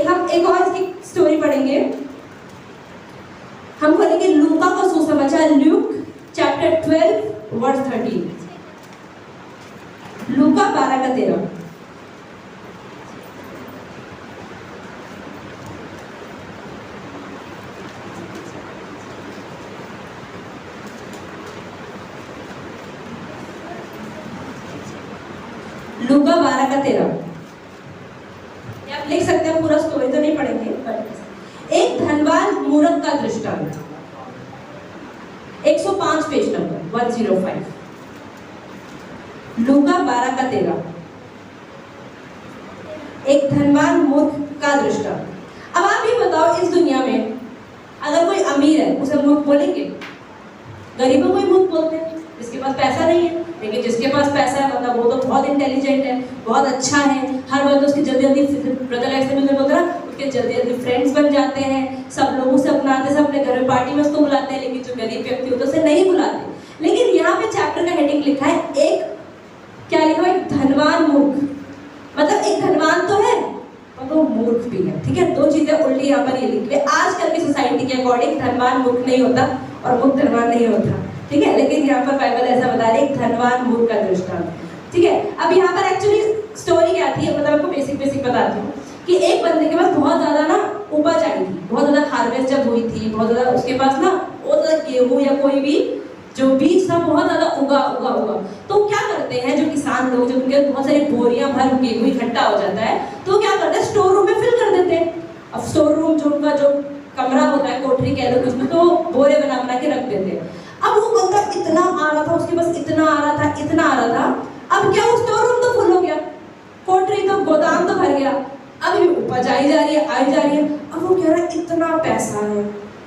हम एक और इसकी स्टोरी पढ़ेंगे, हम खोलेंगे लूका का सुसमाचार, ल्यूक चैप्टर 12 वर्स 13, लूका 12 का 13। लूका 12 का 13, आप लिख सकते हैं, पूरा स्टोरी तो नहीं पढ़ेंगे। एक धनवान मूर्ख का दृष्टांत, 105 पेज नंबर 105, लूका 12 का 13, एक धनवान मूर्ख का दृष्टांत। अब आप ये बताओ, इस दुनिया में अगर कोई अमीर है उसे मूर्ख बोलेंगे? गरीबों को ही मूर्ख बोलते हैं, जिसके पास पैसा नहीं है। लेकिन जिसके पास पैसा है मतलब वो तो बहुत इंटेलिजेंट है, बहुत अच्छा है, हर बार तो उसकी जल्दी जल्दी ब्रदर ऐसे में बोलता है, उसके जल्दी जल्दी फ्रेंड्स बन जाते हैं, सब लोगों से अपनाते हैं, सब अपने घर में पार्टी में उसको बुलाते हैं। लेकिन जो गरीब व्यक्ति होते हैं उसे नहीं बुलाते। लेकिन यहाँ पे चैप्टर का हेडिंग लिखा है, एक क्या लिखा है, धनवान मूर्ख, मतलब एक धनवान तो है और वो मूर्ख भी है। ठीक है, 2 चीजें उल्टी यहाँ पर ये लिखी है। आजकल की सोसाइटी के अकॉर्डिंग धनवान मूर्ख नहीं होता और मूर्ख धनवान नहीं होता। ठीक है, लेकिन यहाँ पर बाइबल ऐसा बता रही है, एक धनवान मूर्ख का दृष्टांत। ठीक है। अब यहाँ पर एक्चुअली स्टोरी क्या थी, मतलब आपको बेसिक बताती हूँ कि एक बंदे के पास बहुत ज्यादा ना उपज आई थी, बहुत ज्यादा हार्वेस्ट जब हुई थी, बहुत ज्यादा उसके पास ना बहुत ज्यादा गेहूं या कोई भी जो बीज था बहुत ज्यादा उगा। तो क्या करते हैं जो किसान लोग, जब उनके बहुत सारी बोरियां भर गेहूं इकट्ठा हो जाता है तो क्या करते हैं, स्टोर रूम में फिल कर देते हैं। अब स्टोर रूम जो उनका जो कमरा होता है, कोठरी कह लो, उसमें तो बोरे बना के रख देते हैं। अब वो बंदा इतना आ रहा था, उसके पास इतना आ रहा था, अब क्या वो स्टोर रूम तो फुल हो गया, कोठरी तो गोदाम तो भर गया, अब ये उपज आई जा रही है। अब वो कह रहा है इतना पैसा है,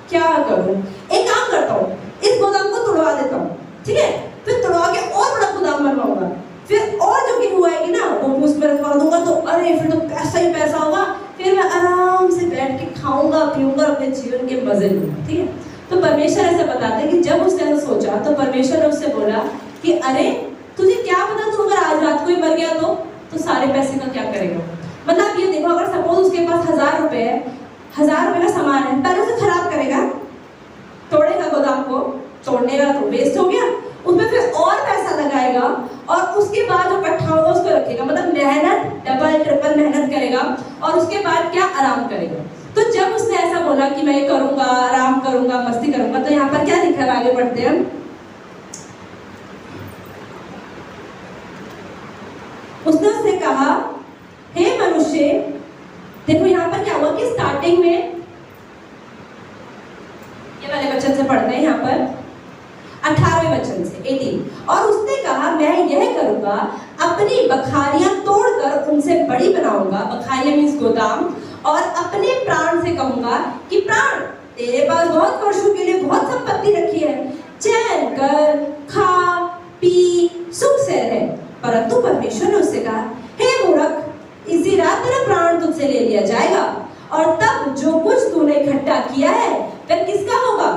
क्या करूं, एक काम करता हूँ, इस गोदाम को तोड़वा देता हूँ, ठीक है, फिर तोड़वा के और बड़ा गोदाम बनवाऊंगा, फिर और जो गेहूं आएगी ना वो उसमें रखवा दूंगा, तो अरे फिर तो पैसा ही पैसा होगा, फिर मैं आराम से बैठ के खाऊंगा पीऊंगा, अपने जीवन के मजे लूंगा। ठीक है। तो परमेश्वर ऐसे बताते हैं कि जब उसने ऐसा सोचा तो परमेश्वर ने उससे बोला कि अरे तुझे क्या पता, तू अगर आज रात को ही मर गया तो सारे पैसे का क्या करेगा। मतलब ये देखो, अगर सपोज उसके पास 1000 रुपए है, 1000 रुपए का सामान है, पहले उसे खराब करेगा, तोड़ेगा गोदाम को, तोड़ने का तो वेस्ट हो गया, उसमें फिर और पैसा लगाएगा और उसके बाद जो इकट्ठा होगा उसको रखेगा, मतलब मेहनत डबल ट्रिपल मेहनत करेगा और उसके बाद क्या आराम करेगा। तो जब उसने ऐसा बोला कि मैं ये करूंगा, आराम करूंगा, मस्ती करूंगा, तो यहाँ पर क्या लिखा है, आगे बढ़ते हैं। उसने उससे कहा, हे मनुष्य, देखो यहाँ पर क्या हुआ कि स्टार्टिंग में ये वाले वचन से पढ़ते हैं, यहाँ पर 18वें वचन से 18, और उसने कहा मैं यह करूंगा, अपनी बखारियां तोड़कर उनसे बड़ी बनाऊंगा, बखारियां मींस गोदाम, और अपने प्राण से कहूंगा कि प्राण, तेरे पास बहुत वर्षों के लिए बहुत संपत्ति रखी है, चैन कर, खा पी, सुख से रह। परंतु परमेश्वर ने उससे कहा, हे मूर्ख, इसी रात तेरा प्राण तुझसे ले लिया जाएगा, और तब जो कुछ तूने इकट्ठा किया है वह किसका होगा।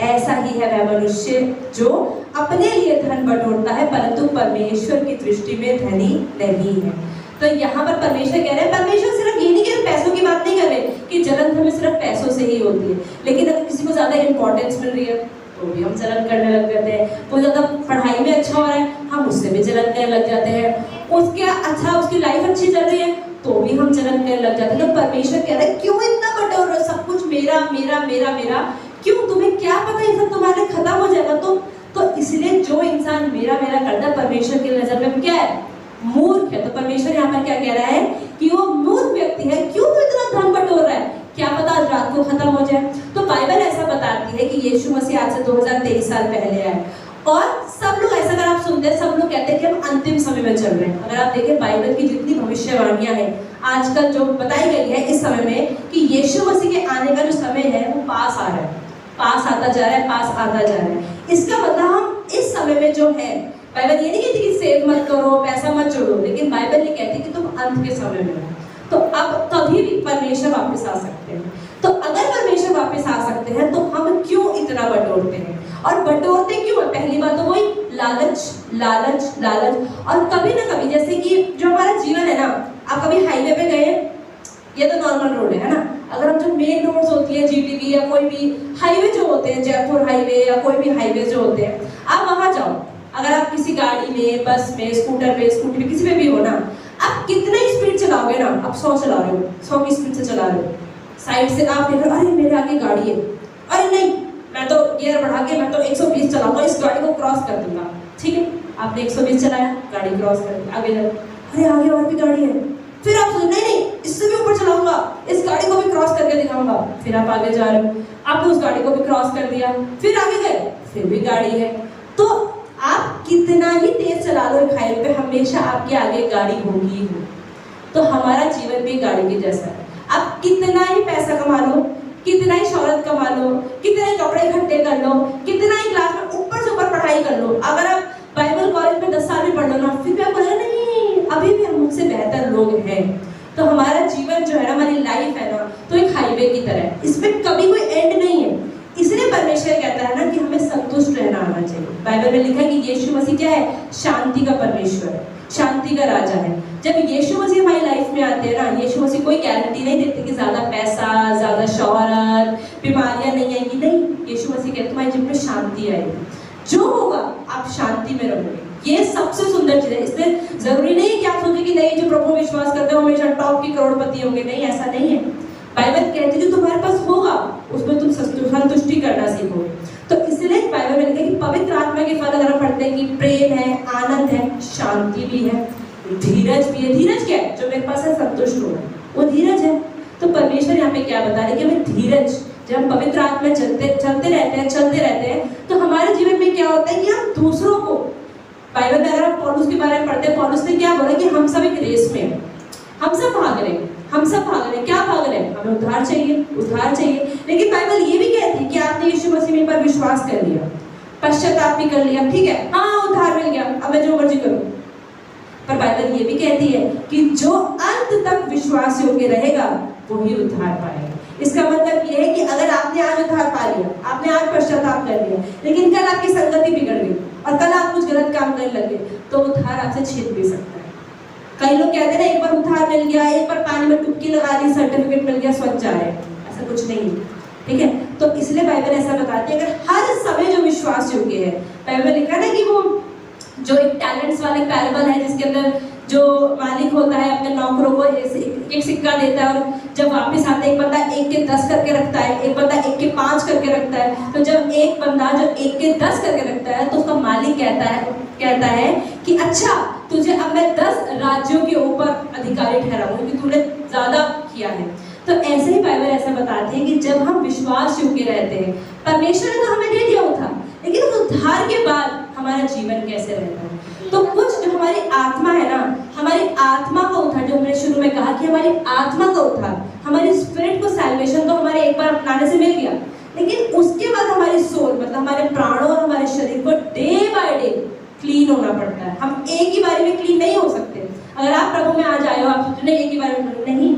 ऐसा ही है वह मनुष्य जो अपने लिए धन बटोरता है, परंतु परमेश्वर की दृष्टि में धनी नहीं है। तो यहाँ पर परमेश्वर कह रहे हैं, परमेश्वर सिर्फ ये नहीं कह रहे, पैसों की बात नहीं कर रहे कि जलन हमें सिर्फ पैसों से ही होती है, लेकिन अगर किसी को ज्यादा इंपॉर्टेंस मिल रही है तो भी हम जलन करने लग जाते हैं। वो ज्यादा पढ़ाई में अच्छा हो रहा है, हम उससे भी जलन करने लग जाते हैं। उसकी लाइफ अच्छी चल रही है तो भी हम जलन करने लग जाते हैं। तो परमेश्वर कह रहे हैं, क्यों इतना बटोर रहे हो, सब कुछ मेरा मेरा मेरा मेरा, क्यों, तुम्हें क्या पता ये सब तुम्हारे खत्म हो जाएगा। तो इसलिए जो इंसान मेरा मेरा करता है, परमेश्वर की नजर में क्या है, मूर्ख है। तो परमेश्वर यहाँ पर क्या कह रहा है कि वो मूर्ख व्यक्ति है, क्यों तो इतना धन बटोर रहा है, क्या पता आज रात को खत्म हो जाए। तो बाइबल ऐसा बताती है कि यीशु मसीह आज से 2023 साल पहले आए, और सब लोग ऐसा, अगर आप सुनते हैं, सब लोग कहते हैं कि हम अंतिम समय में चल रहे हैं। अगर आप देखें बाइबल की जितनी भविष्यवाणियां हैं आजकल जो बताई गई है इस समय में, कि यीशु मसीह के आने का जो समय है वो पास आ रहा है, पास आता जा रहा है, पास आता जा रहा है। इसका मतलब हम इस समय में जो है, बाइबल ये नहीं कहती कि सेव मत करो, पैसा मत जोड़ो, लेकिन बाइबल ये कहती है कि तुम अंत के समय में हो। तो अब कभी भी परमेश्वर वापस आ सकते हैं। तो अगर परमेश्वर वापस आ सकते हैं तो हम क्यों इतना बटोरते हैं, और बटोरते क्यों है। पहली बात तो वही लालच लालच लालच। और कभी ना कभी, जैसे कि जो हमारा जीवन है ना, आप कभी हाईवे पे गए, ये तो नॉर्मल रोड है ना, अगर हम जो मेन रोड्स होती है, जीटीबी या कोई भी हाईवे जो होते हैं, जयपुर हाईवे या कोई भी हाईवे जो होते हैं, आप वहां जाओ, अगर आप किसी गाड़ी में, बस में, स्कूटर पे, स्कूटी पे, किसी पे भी हो ना, आप कितना ही स्पीड चलाओगे ना, आप 100 चला रहे हो, 100 की स्पीड से चला रहे हो, साइड से आप देख रहे हो, अरे मेरे आगे गाड़ी है, अरे नहीं मैं तो गियर बढ़ा के मैं तो 120 चलाऊंगा, इस गाड़ी को क्रॉस कर दूंगा। ठीक है, आपने 120 चलाया, गाड़ी क्रॉस कर दी, आगे जाओ, अरे आगे और भी गाड़ी है, फिर आप सोचो नहीं नहीं इससे भी ऊपर चलाऊंगा, इस गाड़ी को भी क्रॉस करके दिखाऊंगा, फिर आप आगे जा रहे हो, आपने उस गाड़ी को भी क्रॉस कर दिया, फिर आगे गए, फिर भी गाड़ी है। तो आप कितना ही तेज चला लो हाईवे पे, हमेशा आपके आगे गाड़ी होगी ही। तो हमारा जीवन भी गाड़ी के जैसा है। आप कितना ही पैसा कमा लो, कितना ही शौहरत कमा लो, कितना ही कपड़े इकट्ठे कर लो, कितना ही क्लास में ऊपर से ऊपर पढ़ाई कर लो, अगर आप बाइबल कॉलेज में 10 साल भी पढ़ लो ना, फिर भी आपको लगेगा नहीं अभी भी हम मुझसे बेहतर लोग हैं। तो हमारा जीवन जो है ना, हमारी लाइफ है ना, तो एक हाईवे की तरह है, इसमें कभी कोई एंड नहीं है। इसलिए परमेश्वर कहता है ना कि हमें संतुष्ट रहना आना चाहिए। बाइबल में लिखा है कि यीशु मसीह क्या है, शांति का परमेश्वर है, शांति का राजा है। जब यीशु मसीह हमारी लाइफ में आते हैं ना, यीशु मसीह कोई गारंटी नहीं देते कि ज्यादा पैसा, ज्यादा शौहरत, बीमारियां नहीं आएगी, नहीं, यीशु मसीह कहते तुम्हारे जीवन में शांति आएगी, जो होगा आप शांति में रहोगे। ये सबसे सुंदर चीज है। इसलिए जरूरी नहीं है कि आप सोचें कि नहीं जो प्रभु विश्वास करते हो हमेशा टॉप की करोड़पति होंगे, नहीं ऐसा नहीं है। बाइबल कहती है जो तुम्हारे पास होगा उसमें तुम संतुष्टि करना सीखो। तो इसलिए बाइबल में लिखा है कि पवित्र आत्मा के फल अगर हम पढ़ते हैं कि प्रेम है, आनंद है, शांति भी है, धीरज भी है। धीरज क्या है? जो मेरे पास है संतुष्ट हो, वो धीरज है। तो परमेश्वर यहाँ पे क्या बता रहे कि हमें धीरज, जब हम पवित्र आत्मा में चलते रहते हैं तो हमारे जीवन में क्या होता है कि हम दूसरों को, बाइबल में अगर हम पौलुस के बारे में पढ़ते हैं, पौलुस ने क्या बोला कि हम सब एक रेस में हैं, हम सब भाग रहे हैं। क्या भाग रहे हैं? हमें उद्धार चाहिए। लेकिन बाइबल ये भी कहती है कि आपने यीशु मसीह पर विश्वास कर लिया, पश्चाताप भी कर लिया, ठीक है, हाँ उद्धार मिल गया, अब मैं जो मर्जी करूं। पर बाइबल ये भी कहती है कि जो अंत तक विश्वास योग्य रहेगा वो ही उद्धार पाएगा। इसका मतलब ये है कि अगर आपने आज उद्धार पा लिया, आपने आज पश्चाताप कर लिया, लेकिन कल आपकी संगति बिगड़ गई और कल आप कुछ गलत काम करने लगे, तो उद्धार आपसे छिन भी सकता है। कई लोग कहते हैं ना एक बार उद्धार मिल गया, एक बार पानी में डुबकी लगा ली, सर्टिफिकेट मिल गया, स्वच्छ जा रहे, ऐसा कुछ नहीं है, ठीक है। तो इसलिए बाइबल ऐसा बताती है अगर हर समय जो विश्वास योग्य है, बाइबल लिखा है ना कि वो जो एक टैलेंट्स वाले पैराबल है जिसके अंदर जो मालिक होता है अपने नौकरों को एक सिक्का देता है और जब वापस आते एक बंदा 1 के 10 करके रखता है, एक बंदा 1 के 5 करके रखता है। तो जब एक बंदा जो 1 के 10 करके रखता है तो उसका मालिक कहता है कि अच्छा तुझे अब मैं 10 राज्यों के ऊपर अधिकारी ठहराऊंगा क्योंकि तूने ज्यादा किया है। तो ऐसे ही बाइबल ऐसा बताती है कि जब हम विश्वास योग्य रहते हैं, परमेश्वर ने तो हमें दे दिया उद्धार, लेकिन उस उद्धार के बाद हमारा जीवन कैसे रहता है। तो कुछ जो हमारी आत्मा है ना, हमारी आत्मा का उद्धार, जो हमने शुरू में कहा कि हमारी आत्मा का उद्धार, हमारी स्पिरिट को सैल्वेशन तो हमारे एक बार अपनाने से मिल गया, लेकिन उसके बाद हमारी सोल मतलब हमारे प्राणों और हमारे शरीर को डे बाय डे क्लीन होना पड़ता है। हम एक ही बारी में क्लीन नहीं हो सकते। अगर आप प्रभु में आज आए हो, आप सोच रहे एक ही बारी में नहीं,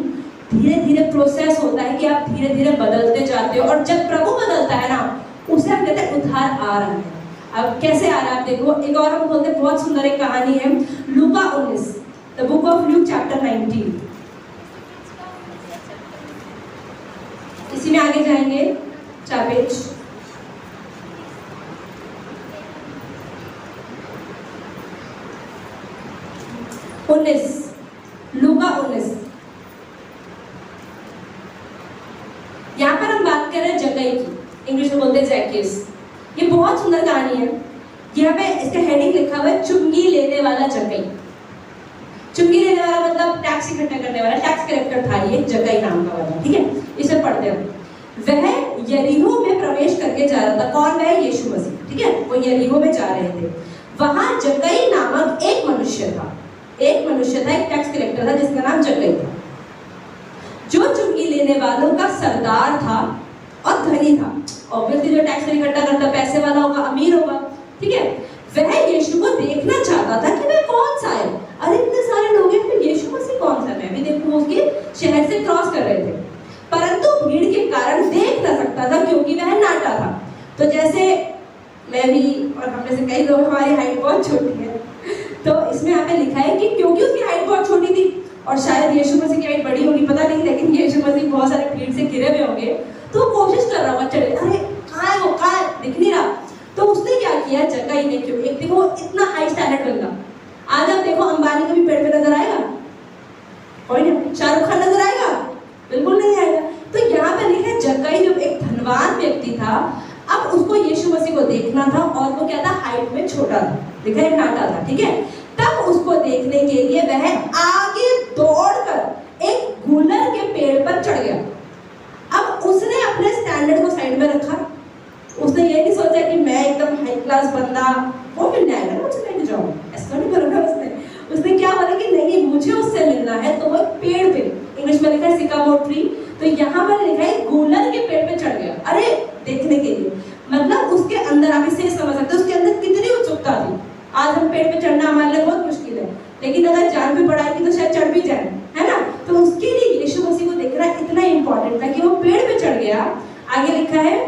धीरे धीरे प्रोसेस होता है कि आप धीरे धीरे बदलते जाते हो। और जब प्रभु बदलता है ना, उसे हम कहते हैं उद्धार आ रहा है। अब कैसे आ रहा है आप देखो, एक और हम बोलते हैं बहुत सुंदर एक कहानी है, लूका 19, the book of Luke chapter 19। इसी में आगे जाएंगे 4 पेज। लूका 19। यहाँ पर हम बात कर रहे हैं जक्कई की, इंग्लिश में बोलते हैं जैकियस। ये बहुत सुंदर कहानी है। यहाँ पे इसका हेडिंग लिखा हुआ है चुंगी लेने वाला जक्कई। चुंगी लेने वाला मतलब टैक्स इकट्ठा करने वाला, टैक्स कलेक्टर था ये जक्कई नाम का वाला, ठीक है। इसे पढ़ते हैं। वह यरीहो में प्रवेश करके जा रहा था। कौन? वह यीशु मसीह, ठीक है। वो यरीहो में जा रहे थे। वहां जक्कई नामक एक मनुष्य था, एक टैक्स कलेक्टर था जिसका नाम जक्कई था, जो चुंगी लेने वालों का सरदार था और धनी था। ऑब्वियसली जो टैक्स इकट्ठा करता पैसे वाला होगा, अमीर होगा, ठीक है। वह यीशु को देखना चाहता था कि वह कौन सा है। अरे इतने सारे लोग हैं, फिर यीशु मसीह कौन सा, मैं भी देखूं। उसके शहर से क्रॉस कर रहे थे, परंतु भीड़ के कारण देख न सकता था क्योंकि वह नाटा था। तो जैसे मैं भी और हम में से कई लोग, हमारी हाइट बहुत छोटी है, तो इसमें यहाँ पे लिखा है कि क्योंकि उसकी हाइट बहुत छोटी थी और शायद यीशु मसीह की हाइट बड़ी होगी, पता नहीं, लेकिन यीशु मसीह बहुत सारे भीड़ से घिरे हुए होंगे, तो कोशिश कर रहा होगा चढ़े। अरे कहाँ है वो, कहाँ है, दिख नहीं रहा। तो उसने क्या किया, जक्कई ने, क्यों, एक देखो इतना हाई स्टैंडर्ड बंदा, आज आप देखो अंबानी का भी पेड़ पे नजर आएगा कोई नहीं, शाहरुख खान नजर आएगा, बिल्कुल नहीं आएगा। तो यहाँ पे लिखा है जक्कई जो एक धनवान व्यक्ति था, अब उसको यीशु मसीह को देखना था और वो क्या था, हाइट में छोटा था, लिखा है नाटा था, ठीक है। तब उसको देखने के लिए वह आगे दौड़कर एक गुलर के पेड़ पर चढ़ गया। अब उसने अपने स्टैंडर्ड को साइड में रखा, उसने ये नहीं सोचा कि मैं एकदम हाई क्लास बंदा, वो मिलने आएगा ना मुझसे लेके जाऊँ, ऐसा नहीं करूँगा। उसने क्या बोला कि नहीं, मुझे उससे मिलना है। तो वो पेड़ पे, इंग्लिश में लिखा है सिकामोर ट्री, तो यहाँ पर लिखा है गुलर के पेड़ पे चढ़ गया, अरे देखने के लिए। मतलब उसके अंदर, आप इसे समझ सकते हो उसके अंदर कितनी उत्सुकता थी। आज हम पेड़ पे चढ़ना हमारे लिए बहुत मुश्किल है, लेकिन अगर जान भी पड़ाएगी तो शायद चढ़ भी जाए, है ना। तो उसके लिए यीशु मसीह को देखना इतना इंपॉर्टेंट था कि वो पेड़ पे चढ़ गया। आगे लिखा है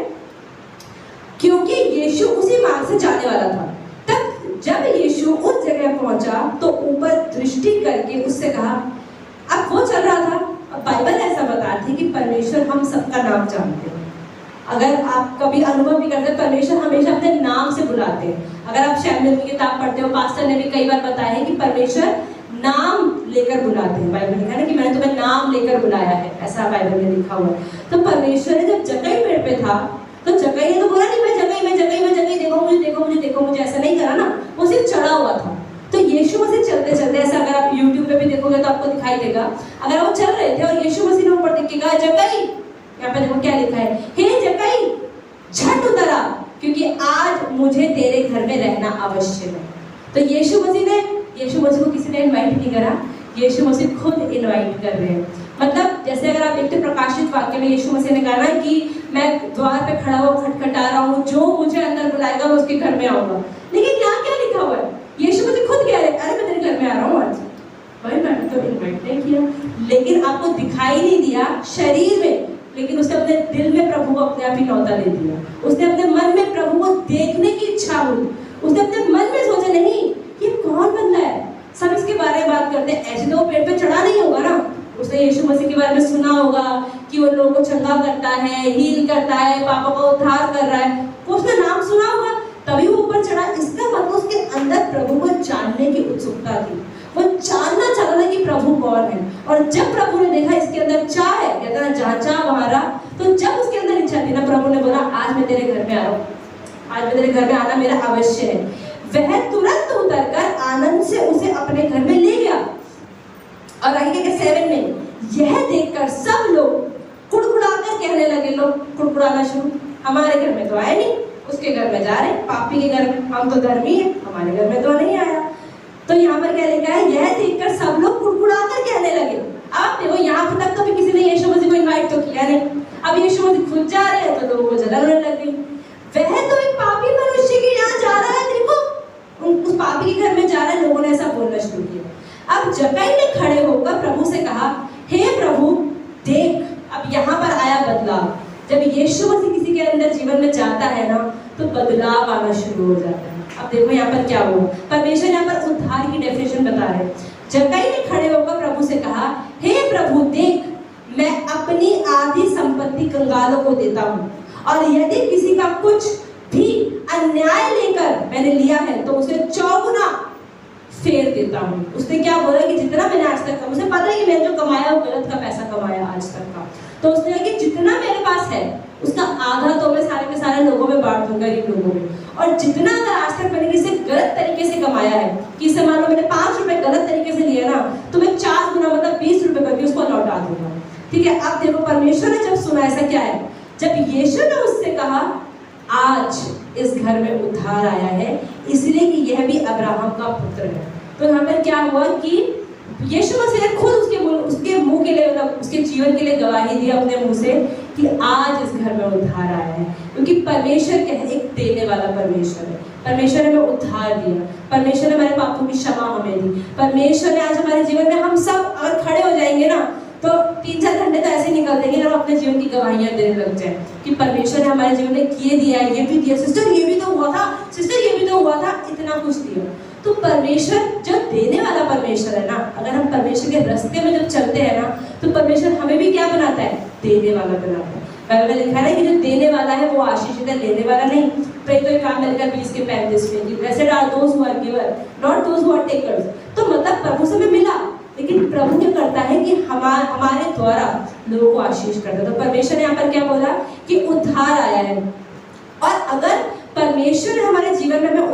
क्योंकि यीशु उसी मार्ग से जाने वाला था। तब जब यीशु उस जगह पहुंचा तो ऊपर दृष्टि करके उससे कहा, अब वो चल रहा था। अब बाइबल ऐसा बताती है कि परमेश्वर हम सबका नाम जानते हैं, अगर आप कभी अनुभव भी करते हैं, परमेश्वर हमेशा अपने नाम से बुलाते हैं। अगर आप शैमुएल की किताब पढ़ते हो, पास्टर ने भी कई बार बताया है कि परमेश्वर नाम लेकर बुलाते हैं। बाइबल में लिखा है ना कि मैंने तुम्हें नाम लेकर बुलाया है, ऐसा बाइबल में लिखा हुआ है। तो परमेश्वर ने जब जक्कई पेड़ पे था तो जक्कई ने तो बोला नहीं मैं जक्कई देखो मुझे, ऐसा नहीं करा ना, वो सिर्फ चढ़ा हुआ था। तो यीशु मसीह चलते चलते, ऐसा अगर आप यूट्यूब पे भी देखोगे तो आपको दिखाई देगा, अगर वो चल रहे थे और यीशु मसीह ने ऊपर देख के कहा जक्कई, यहाँ पे देखो क्या लिखा है, हे जक्कई झट उतर आ, क्योंकि आज मुझे तेरे घर में रहना आवश्यक है। तो यीशु मसीह को किसी ने इनवाइट नहीं करा, यीशु मसीह खुद इनवाइट कर रहे हैं। मतलब जैसे अगर आप देखते प्रकाशित वाक्य में यीशु मसीह ने कहा ना कि मैं द्वार पे खड़ा हुआ खटखटा रहा हूँ, जो मुझे अंदर बुलाएगा मैं उसके घर में आऊंगा। लेकिन यहाँ क्या लिखा हुआ है, यीशु मसीह खुद कह रहे अरे मैं तेरे घर में आ रहा हूँ आज। भाई मैंने तो इनवाइट नहीं किया, लेकिन आपको दिखाई नहीं दिया शरीर में, लेकिन उसने अपने दिल में प्रभु को अपने आप ही न्योता दे दिया। उसने अपने मन में प्रभु को देखने की इच्छा हुई, उसने अपने मन में सोचा नहीं ये कौन बंदा है, सब इसके बारे में बात करते हैं, ऐसे तो वो पेड़ पे चढ़ा नहीं होगा ना। उसने यीशु मसीह के बारे में सुना होगा कि वो लोगों को चंगा करता है, हील करता है, पापों का उद्धार कर रहा है, उसने नाम सुना होगा तभी वो ऊपर चढ़ा। इसका मतलब उसके अंदर प्रभु को जानने की उत्सुकता थी, वो जानना चाहता था कि प्रभु कौन है। और जब प्रभु ने देखा इसके अंदर चाह है, कहता ना जहाँ चाह वहाँ रहा, तो जब उसके अंदर इच्छा थी ना, प्रभु ने बोला आज मैं तेरे घर में आ रहा हूँ, आज मैं तेरे घर में आना मेरा अवश्य है। वह तुरंत उतरकर आनंद से उसे अपने घर में ले गया। और आगे के 7 में यह देखकर सब लोग कुड़कुड़ाकर कहने लगे, लोग कुड़कुड़ाना शुरू, हमारे घर में तो आया नहीं, उसके घर में जा रहे, पापी के घर में, हम तो धर्मी है, हमारे घर में तो नहीं आया। तो यहाँ पर क्या लिखा है, यह देखकर सब लोग कुड़कुड़ाकर कहने लगे। आप देखो यहाँ पर तक कभी किसी ने यीशु मसीह को इनवाइट तो किया नहीं, अब यीशु मसीह खुद जा रहे हैं तो लोगों को जलन होने लग गई। वह तो एक पापी मनुष्य के यहाँ जा रहा है, देखो उस पापी के घर में जा रहा है, लोगों ने ऐसा बोलना शुरू किया। अब जक्कई ने खड़े होकर प्रभु से कहा, हे प्रभु देख, अब यहाँ पर आया बदलाव। जब यीशु मसीह किसी के अंदर जीवन में जाता है ना, तो बदलाव आना शुरू हो जाता है। अब देखो यहाँ पर क्या हुआ, परमेश्वर यहाँ पर उद्धार की डेफिनेशन बता रहे हैं। जक्कई ने खड़े होकर प्रभु से कहा, हे प्रभु देख, मैं अपनी आधी संपत्ति कंगालों को देता हूँ, और यदि किसी का कुछ भी अन्याय लेकर मैंने लिया है तो उसे 4 गुना फेर देता हूँ। उसने क्या बोला कि जितना मैंने आज तक, उसे पता है कि मैंने जो कमाया वो गलत का पैसा कमाया आज तक का, तो उसने कहा कि जितना मेरे पास है उसका आधा तो मैं सारे के सारे लोगों में बांट दूंगा, गरीब लोगों में, और जितना अगर आज तक मैंने किसी गलत तरीके से कमाया है, कि इसे मान लो मैंने 5 रुपए गलत तरीके से लिया ना, तो मैं 4 गुना मतलब 20 रुपए करके उसको लौटा दूंगा। ठीक है, अब देखो परमेश्वर ने जब सुना, ऐसा क्या है, जब यीशु ने उससे कहा आज इस घर में उद्धार आया है, इसलिए कि यह भी अब्राहम का पुत्र है, तो यहाँ पर क्या हुआ कि यीशु मसीह ने खुद उसके मुंह के लिए, मतलब उसके जीवन के लिए गवाही दी अपने मुंह से कि आज इस घर में उद्धार आया है। क्योंकि परमेश्वर क्या है, एक देने वाला परमेश्वर है। परमेश्वर ने हमें उद्धार दिया, परमेश्वर ने हमारे पापों की क्षमा हमें दी, परमेश्वर ने आज हमारे जीवन में, हम सब अगर खड़े हो जाएंगे ना तो 3-4 घंटे तो ऐसे निकल देंगे ना, हम अपने जीवन की गवाहियां देने लग जाए कि परमेश्वर ने हमारे जीवन में किए दिया है, ये भी दिया, सिस्टर ये भी तो हुआ था, सिस्टर ये भी तो हुआ था, इतना कुछ दिया। तो परमेश्वर जो देने वाला परमेश्वर है ना, अगर हम परमेश्वर के रास्ते में जब चलते हैं ना, तो परमेश्वर हमें भी क्या बनाता है, देने वाला बनाता है। बाइबल में लिखा है कि जो देने वाला है वो आशीषित है, लेने वाला नहीं। तो काम में लिखा 20 के 35 में, blessed are those who are giver not those who are takers. तो मतलब प्रभु से हमें मिला, लेकिन प्रभु क्या करता है कि हमारे द्वारा लोगों को आशीष करता है। तो परमेश्वर ने यहाँ पर क्या बोला कि उद्धार आया है, और अगर परमेश्वर ने हमारे जीवन में हमें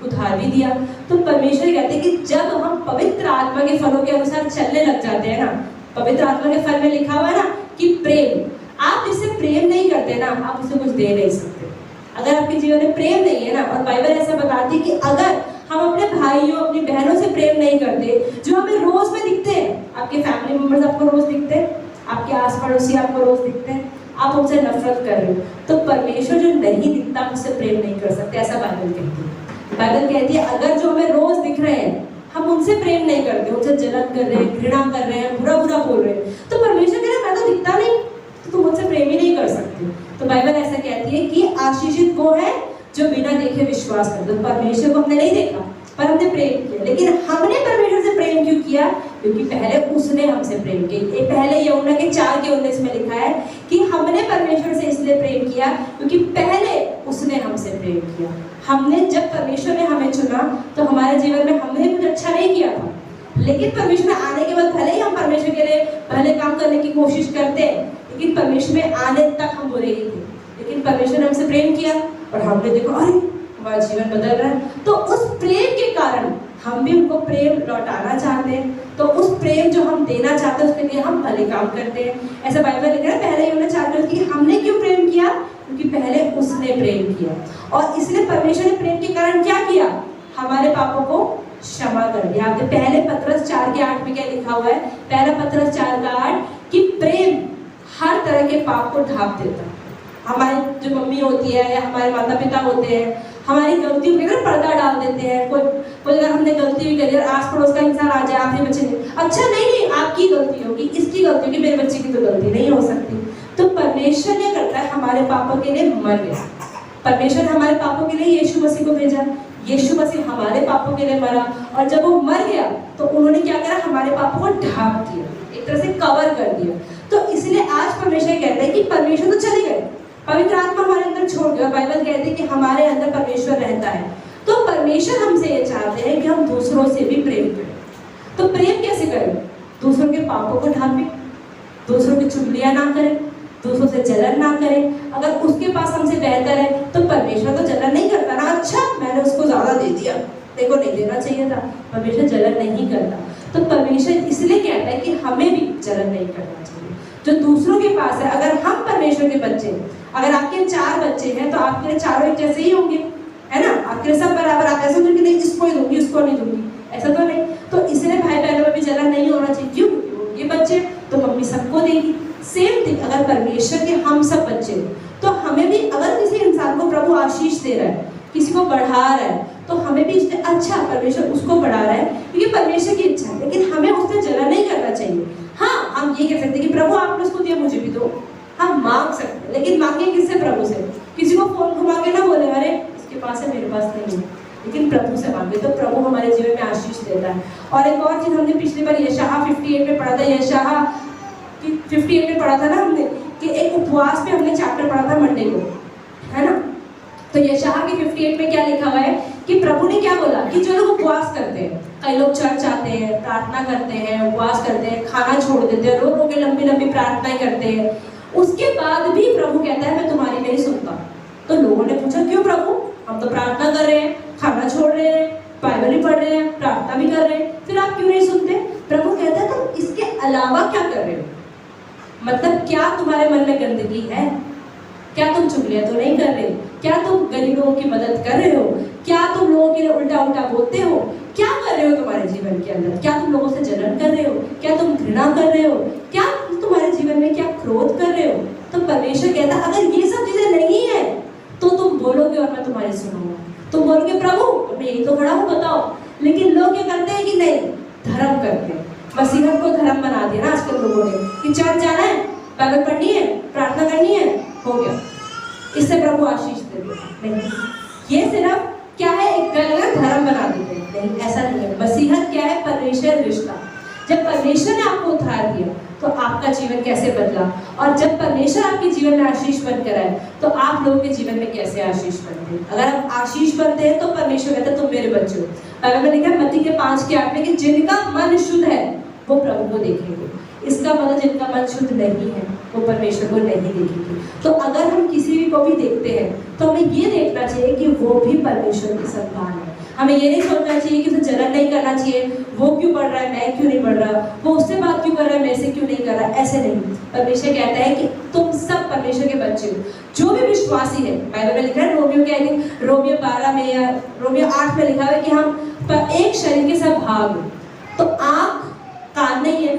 उद्धार भी दिया, तो परमेश्वर कहते हैं कि जब हम पवित्र आत्मा के फलों के अनुसार चलने लग जाते हैं ना, पवित्र आत्मा के फल में लिखा हुआ है ना कि प्रेम, आप जिससे प्रेम नहीं करते ना, आप उसे कुछ दे नहीं सकते। अगर आपके जीवन में प्रेम नहीं है ना, और बाइबल ऐसा बताती है कि अगर हम अपने भाइयों अपनी बहनों से प्रेम नहीं करते, जो हमें रोज में दिखते हैं, आपके फैमिली मेंबर्स आपको रोज दिखते हैं, आपके आस पड़ोसी आपको रोज दिखते हैं, आप उनसे नफरत कर रहे हो, तो परमेश्वर जो नहीं दिखता उससे प्रेम नहीं कर सकते, ऐसा बाइबल कहती है। बाइबल कहती है अगर जो हमें रोज दिख रहे हैं हम उनसे प्रेम नहीं करते, उनसे जलन कर रहे हैं, घृणा कर रहे हैं, बुरा बुरा बोल रहे हैं, तो परमेश्वर कह रहा है मैं तो दिखता नहीं, तो तुम मुझसे प्रेम ही नहीं कर सकते। तो बाइबल ऐसा कहती है कि आशीषित वो है जो बिना देखे विश्वास करते। तो परमेश्वर को हमने नहीं देखा पर हमने प्रेम किया, लेकिन हमने परमेश्वर से प्रेम क्यों किया? क्योंकि पहले उसने हमसे प्रेम किया। पहले यूहन्ना के 4:19 में लिखा है कि हमने परमेश्वर से इसलिए प्रेम किया क्योंकि पहले उसने हमसे प्रेम किया। हमने जब परमेश्वर ने हमें चुना तो हमारे जीवन में हमने कुछ अच्छा नहीं किया था, लेकिन परमेश्वर आने के बाद भले ही हम परमेश्वर के लिए भले काम करने की कोशिश करते हैं, लेकिन परमेश्वर में आने तक हम बुरे ही थे। लेकिन परमेश्वर ने हमसे प्रेम किया और हमने देखो अरे हमारा जीवन बदल रहा है। तो उस प्रेम के कारण हम भी उनको प्रेम लौटाना चाहते हैं। तो उस प्रेम जो हम देना चाहते हैं उसके लिए हम भले काम करते हैं। ऐसा बाइबल लिखा है पहले यूहन्ना 4 कि हमने क्यों प्रेम किया, क्योंकि पहले उसने प्रेम किया। और इसलिए परमेश्वर ने प्रेम के कारण क्या किया, हमारे पापों को क्षमा कर दिया। आपने पहले पत्रस 4:8 में क्या लिखा हुआ है, पहला पत्रस 4:8 कि प्रेम हर तरह के पाप को ढांप देता है। हमारी जो मम्मी होती है या हमारे माता पिता होते हैं, हमारी गलतियों के अगर पर्दा डाल देते हैं। कोई अगर हमने गलती भी करी और आस पड़ोस का इंसान आ जाए, आप ही बच्चे ने अच्छा नहीं आपकी गलती होगी, इसकी गलती होगी, मेरे बच्चे की तो गलती नहीं हो सकती। तो परमेश्वर ने करता है हमारे पापों के लिए मर गया। परमेश्वर ने हमारे पापों के लिए यीशु मसीह को भेजा। यीशु मसीह हमारे पापों के लिए मरा और जब वो मर गया तो उन्होंने क्या करा, हमारे पापों को ढांप दिया, एक तरह से कवर कर दिया। तो इसलिए आज परमेश्वर कहते हैं कि परमेश्वर तो चले गए, पवित्र आत्मा हमारे अंदर छोड़ गया। बाइबल कहती है कि हमारे अंदर परमेश्वर रहता है। तो परमेश्वर हमसे ये चाहते हैं कि हम दूसरों से भी प्रेम करें। तो प्रेम कैसे करें, दूसरों के पापों को ढांपें, दूसरों की चुगलियां ना करें, दूसरों से जलन ना करें। अगर उसके पास हमसे बेहतर है तो परमेश्वर तो जलन नहीं करता ना, अच्छा मैंने उसको ज्यादा दे दिया, देखो नहीं देना चाहिए था। परमेश्वर जलन नहीं करता। तो परमेश्वर इसलिए कहता है कि हमें भी जलन नहीं करना चाहिए जो दूसरों के पास है। अगर हम परमेश्वर के बच्चे हैं, अगर आपके 4 बच्चे हैं तो आपके लिए चारों एक जैसे ही होंगे, है ना, आपके लिए सब बराबर। आप ऐसा नहीं कि नहीं इसको ही दूंगी उसको नहीं दूंगी, ऐसा तो नहीं। तो इसलिए भाई बहनों में भी जलन नहीं होना चाहिए। क्यों, ये बच्चे तो मम्मी सबको देगी। सेम थिंग अगर परमेश्वर के हम सब बच्चे तो हमें भी, अगर किसी इंसान को प्रभु आशीष दे रहा है, किसी को बढ़ा रहा है, तो हमें भी इससे अच्छा परमेश्वर उसको बढ़ा रहा है क्योंकि परमेश्वर की इच्छा है। लेकिन हमें उससे जलन नहीं करना चाहिए। हाँ, हम ये कह सकते हैं कि प्रभु आपने उसको दिया मुझे भी दो, हम मांग सकते हैं, लेकिन मांगे किससे, प्रभु से। किसी को फोन घुमा के ना बोले अरे इसके पास है मेरे पास नहीं है, लेकिन प्रभु से मांगे तो प्रभु हमारे जीवन में आशीष देता है। और एक और चीज हमने पिछली बार यशायाह 58 में पढ़ा था, यशायाह 58 में पढ़ा था ना हमने कि एक उपवास पे हमने चैप्टर पढ़ा था मंडे को, है ना। तो यशायाह के 58 में क्या लिखा हुआ है कि प्रभु ने क्या बोला कि जो लोग उपवास करते हैं, कई लोग चर्च आते हैं, प्रार्थना करते हैं, उपवास करते हैं, खाना छोड़ देते हैं, रो रो के लंबी लंबी प्रार्थनाएं करते हैं, उसके बाद भी प्रभु कहता है मैं तुम्हारी नहीं सुनता। तो लोगों ने पूछा क्यों प्रभु, हम तो प्रार्थना कर रहे हैं, खाना छोड़ रहे हैं, बाइबल भी पढ़ रहे हैं, प्रार्थना भी कर रहे हैं, फिर आप क्यों नहीं सुनते। प्रभु कहता है तुम इसके अलावा क्या कर रहे हो, मतलब क्या तुम्हारे मन में गंदगी है, क्या तुम चुगलियां तो नहीं कर रहे, क्या तुम गरीबों की मदद कर रहे हो, क्या तुम लोगों के लिए उल्टा उल्टा बोलते हो, क्या कर रहे हो तुम्हारे जीवन के अंदर, क्या तुम लोगों से जलन कर रहे हो, क्या तुम घृणा कर रहे हो, क्या तुम्हारे जीवन में क्या क्रोध कर रहे हो। तो परमेश्वर कहता है अगर ये सब चीजें नहीं है तो तुम बोलोगे और मैं तुम्हारी सुनूंगा। तुम बोलोगे प्रभु मैं यही तो खड़ा हूँ बताओ, लेकिन लोग क्या करते हैं कि नहीं, धर्म करते हैं। मसीहत को धर्म बना दिया ना आजकल लोगों ने कि चर्च जाना है, बाइबल पढ़नी है, प्रार्थना करनी है, हो गया, इससे प्रभु आशीष देते। नहीं, ये सिर्फ क्या है, एक धर्म बना देते हैं। नहीं, ऐसा नहीं है। मसीहत क्या है, परमेश्वर रिश्ता। जब परमेश्वर ने आपको उद्धार दिया तो आपका जीवन कैसे बदला, और जब परमेश्वर आपके जीवन में आशीष बनकर आए तो आप लोगों के जीवन में कैसे आशीष बनते हैं। अगर आप आशीष बनते हैं तो परमेश्वर कहता है तुम मेरे बच्चे हो। बाइबल में लिखा है मत्ती के 5:8 में कि जिनका मन शुद्ध है वो प्रभु को देखेंगे। इसका मतलब जिनका मन शुद्ध नहीं है वो परमेश्वर को नहीं देखेंगे। तो अगर हम किसी भी को भी देखते हैं तो हमें ये देखना चाहिए कि वो भी परमेश्वर की संतान है। हमें ये नहीं सोचना चाहिए कि उसे जलन नहीं करना चाहिए, वो क्यों पढ़ रहा है मैं क्यों नहीं पढ़ रहा, वो उससे बात क्यों कर रहा है मेरे से क्यों नहीं कर रहा। ऐसे नहीं, परमेश्वर कहता है कि तुम सब परमेश्वर के बच्चे हो। जो भी विश्वासी है, बाइबल में लिखा है रोमियो के रोमियो 12 में या रोमियो 8 में लिखा है कि हम एक शरीर के सब भाग हो। तो आँख कान नहीं है,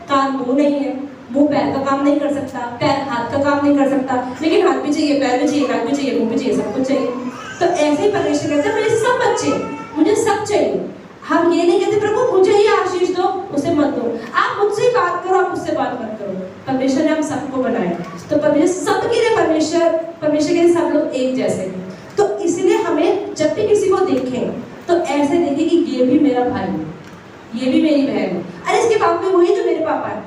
कान मुंह नहीं है, मुंह पैर का काम नहीं कर सकता, पैर हाथ का काम नहीं कर सकता, लेकिन हाथ भी चाहिए, पैर भी चाहिए, नाक भी चाहिए, मुंह भी चाहिए, सब कुछ चाहिए। तो ऐसे ही परमेश्वर कहते हैं मेरे सब बच्चे, मुझे सब चाहिए। हम ये नहीं कहते प्रभु मुझे ही आशीष दो, उसे मत दो, आप मुझसे ही बात करो, आप उससे बात मत करो। परमेश्वर ने हम सबको बनाया, तो परमेश्वर सबके लिए परमेश्वर के सब लोग एक जैसे हैं। तो इसलिए हमें जब भी किसी को देखें तो ऐसे देखें कि ये भी मेरा भाई है, ये भी मेरी बहन है। अरे इसके पाप में वही जो मेरे पापा है।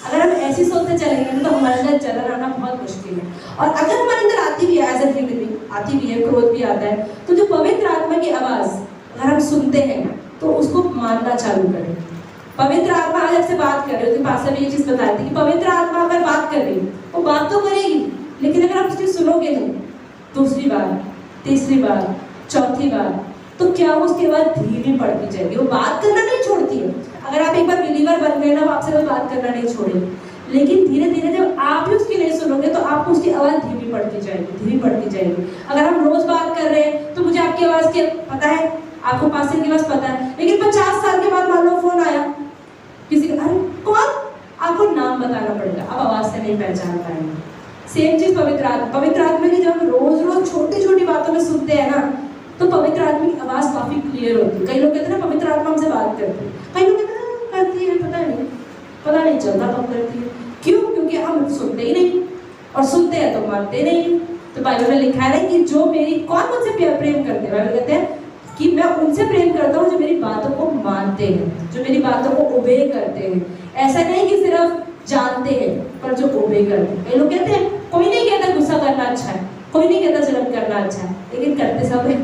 अगर हम ऐसी सोचते चलेंगे तो हमारे अंदर जलन आना बहुत मुश्किल है। और अगर हमारे अंदर आती भी है, एज ए ह्यूमन आती भी है, क्रोध भी आता है, तो जो पवित्र आत्मा की आवाज अगर हम सुनते हैं तो उसको मानना चालू करें। पवित्र आत्मा आज आपसे बात कर रही होती, पास्टर भी ये चीज बताई थी कि पवित्र आत्मा अगर बात कर रही है वो बात तो करेगी, लेकिन अगर आप उसकी सुनोगे नहीं, दूसरी बार, तीसरी बार, चौथी बार, तो क्या वो उसके बाद धीमी पड़ती जाएगी। वो बात करना नहीं छोड़ती है। अगर आप एक बार बिलीवर बन गए ना, वो आपसे कोई बात करना नहीं छोड़ेगी, लेकिन धीरे धीरे जब आप ही उसकी नहीं सुनोगे तो आपको उसकी आवाज धीमी पड़ती जाएगी, धीमी पड़ती जाएगी। अगर हम रोज बात कर रहे हैं तो मुझे आपकी आवाज की पता है, आपको पास्टर की आवाज पता है, लेकिन 50 साल के बाद मान लो फोन आया किसी का, अरे कौन, आपको नाम बताना पड़ेगा, अब आवाज से नहीं पहचान पाएंगे। सेम चीज पवित्र आत्मा की जब हम रोज रोज छोटी छोटी बातों में सुनते हैं ना, तो पवित्र आत्मा की आवाज काफी क्लियर होती है। कई लोग कहते हैं ना पवित्र आत्मा हमसे बात करती है, कई लोग कहते हैं करती है, पता नहीं चलता कब करती है। क्यों? क्योंकि हम सुनते ही नहीं, और सुनते हैं तो मानते नहीं। तो बाइबल में लिखा है कि जो मेरी, कौन मुझसे प्रेम करते हैं, बाइबल कहते हैं कि मैं उनसे प्रेम करता हूँ जो मेरी बातों को मानते हैं, जो मेरी बातों को ओबे करते हैं। ऐसा नहीं कि सिर्फ जानते हैं, पर जो ओबे करते हैं। कई लोग कहते हैं, कोई नहीं कहता गुस्सा करना अच्छा है, कोई नहीं कहता जलन करना अच्छा है, लेकिन करते सब है।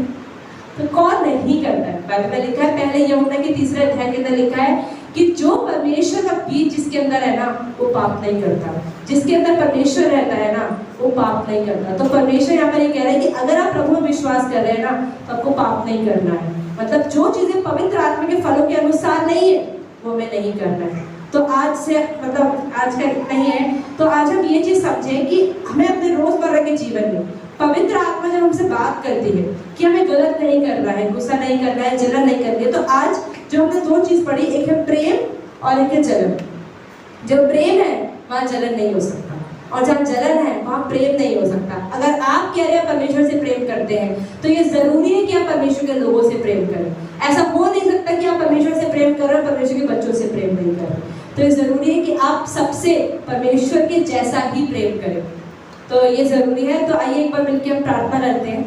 तो कौन नहीं करता है? बाइबल में लिखा है, पहले यूहन्ना के 3 अध्याय के अंदर लिखा है कि जो परमेश्वर का बीज जिसके अंदर है ना, वो पाप नहीं करता। जिसके अंदर परमेश्वर रहता है ना, वो पाप नहीं करता। तो परमेश्वर यहाँ पर ये कह रहे हैं कि अगर आप प्रभु में विश्वास कर रहे हैं ना, तो आपको पाप नहीं करना है। मतलब जो चीजें पवित्र आत्मा के फलों के अनुसार नहीं है, वो हमें नहीं करना है। तो आज से, मतलब आज का इतना ही है। तो आज हम ये चीज समझें कि हमें अपने रोजमर्रा के जीवन में पवित्र आत्मा जब हमसे बात करती है कि हमें गलत नहीं करना है, गुस्सा नहीं करना है, जलन नहीं करनी है, तो आज जो हमने 2 चीज पढ़ी, एक है प्रेम और एक है जलन। जो प्रेम है वहाँ जलन नहीं हो सकता, और जहाँ जलन है वहाँ प्रेम नहीं हो सकता। अगर आप कह रहे हैं परमेश्वर से प्रेम करते हैं, तो ये जरूरी है कि आप परमेश्वर के लोगों से प्रेम करें। ऐसा हो नहीं सकता कि आप परमेश्वर से प्रेम कर रहे हो, परमेश्वर के बच्चों से प्रेम नहीं कर रहे। तो ये जरूरी है कि आप सबसे परमेश्वर के जैसा ही प्रेम करें। तो ये जरूरी है। तो आइए एक बार मिलकर हम प्रार्थना करते हैं।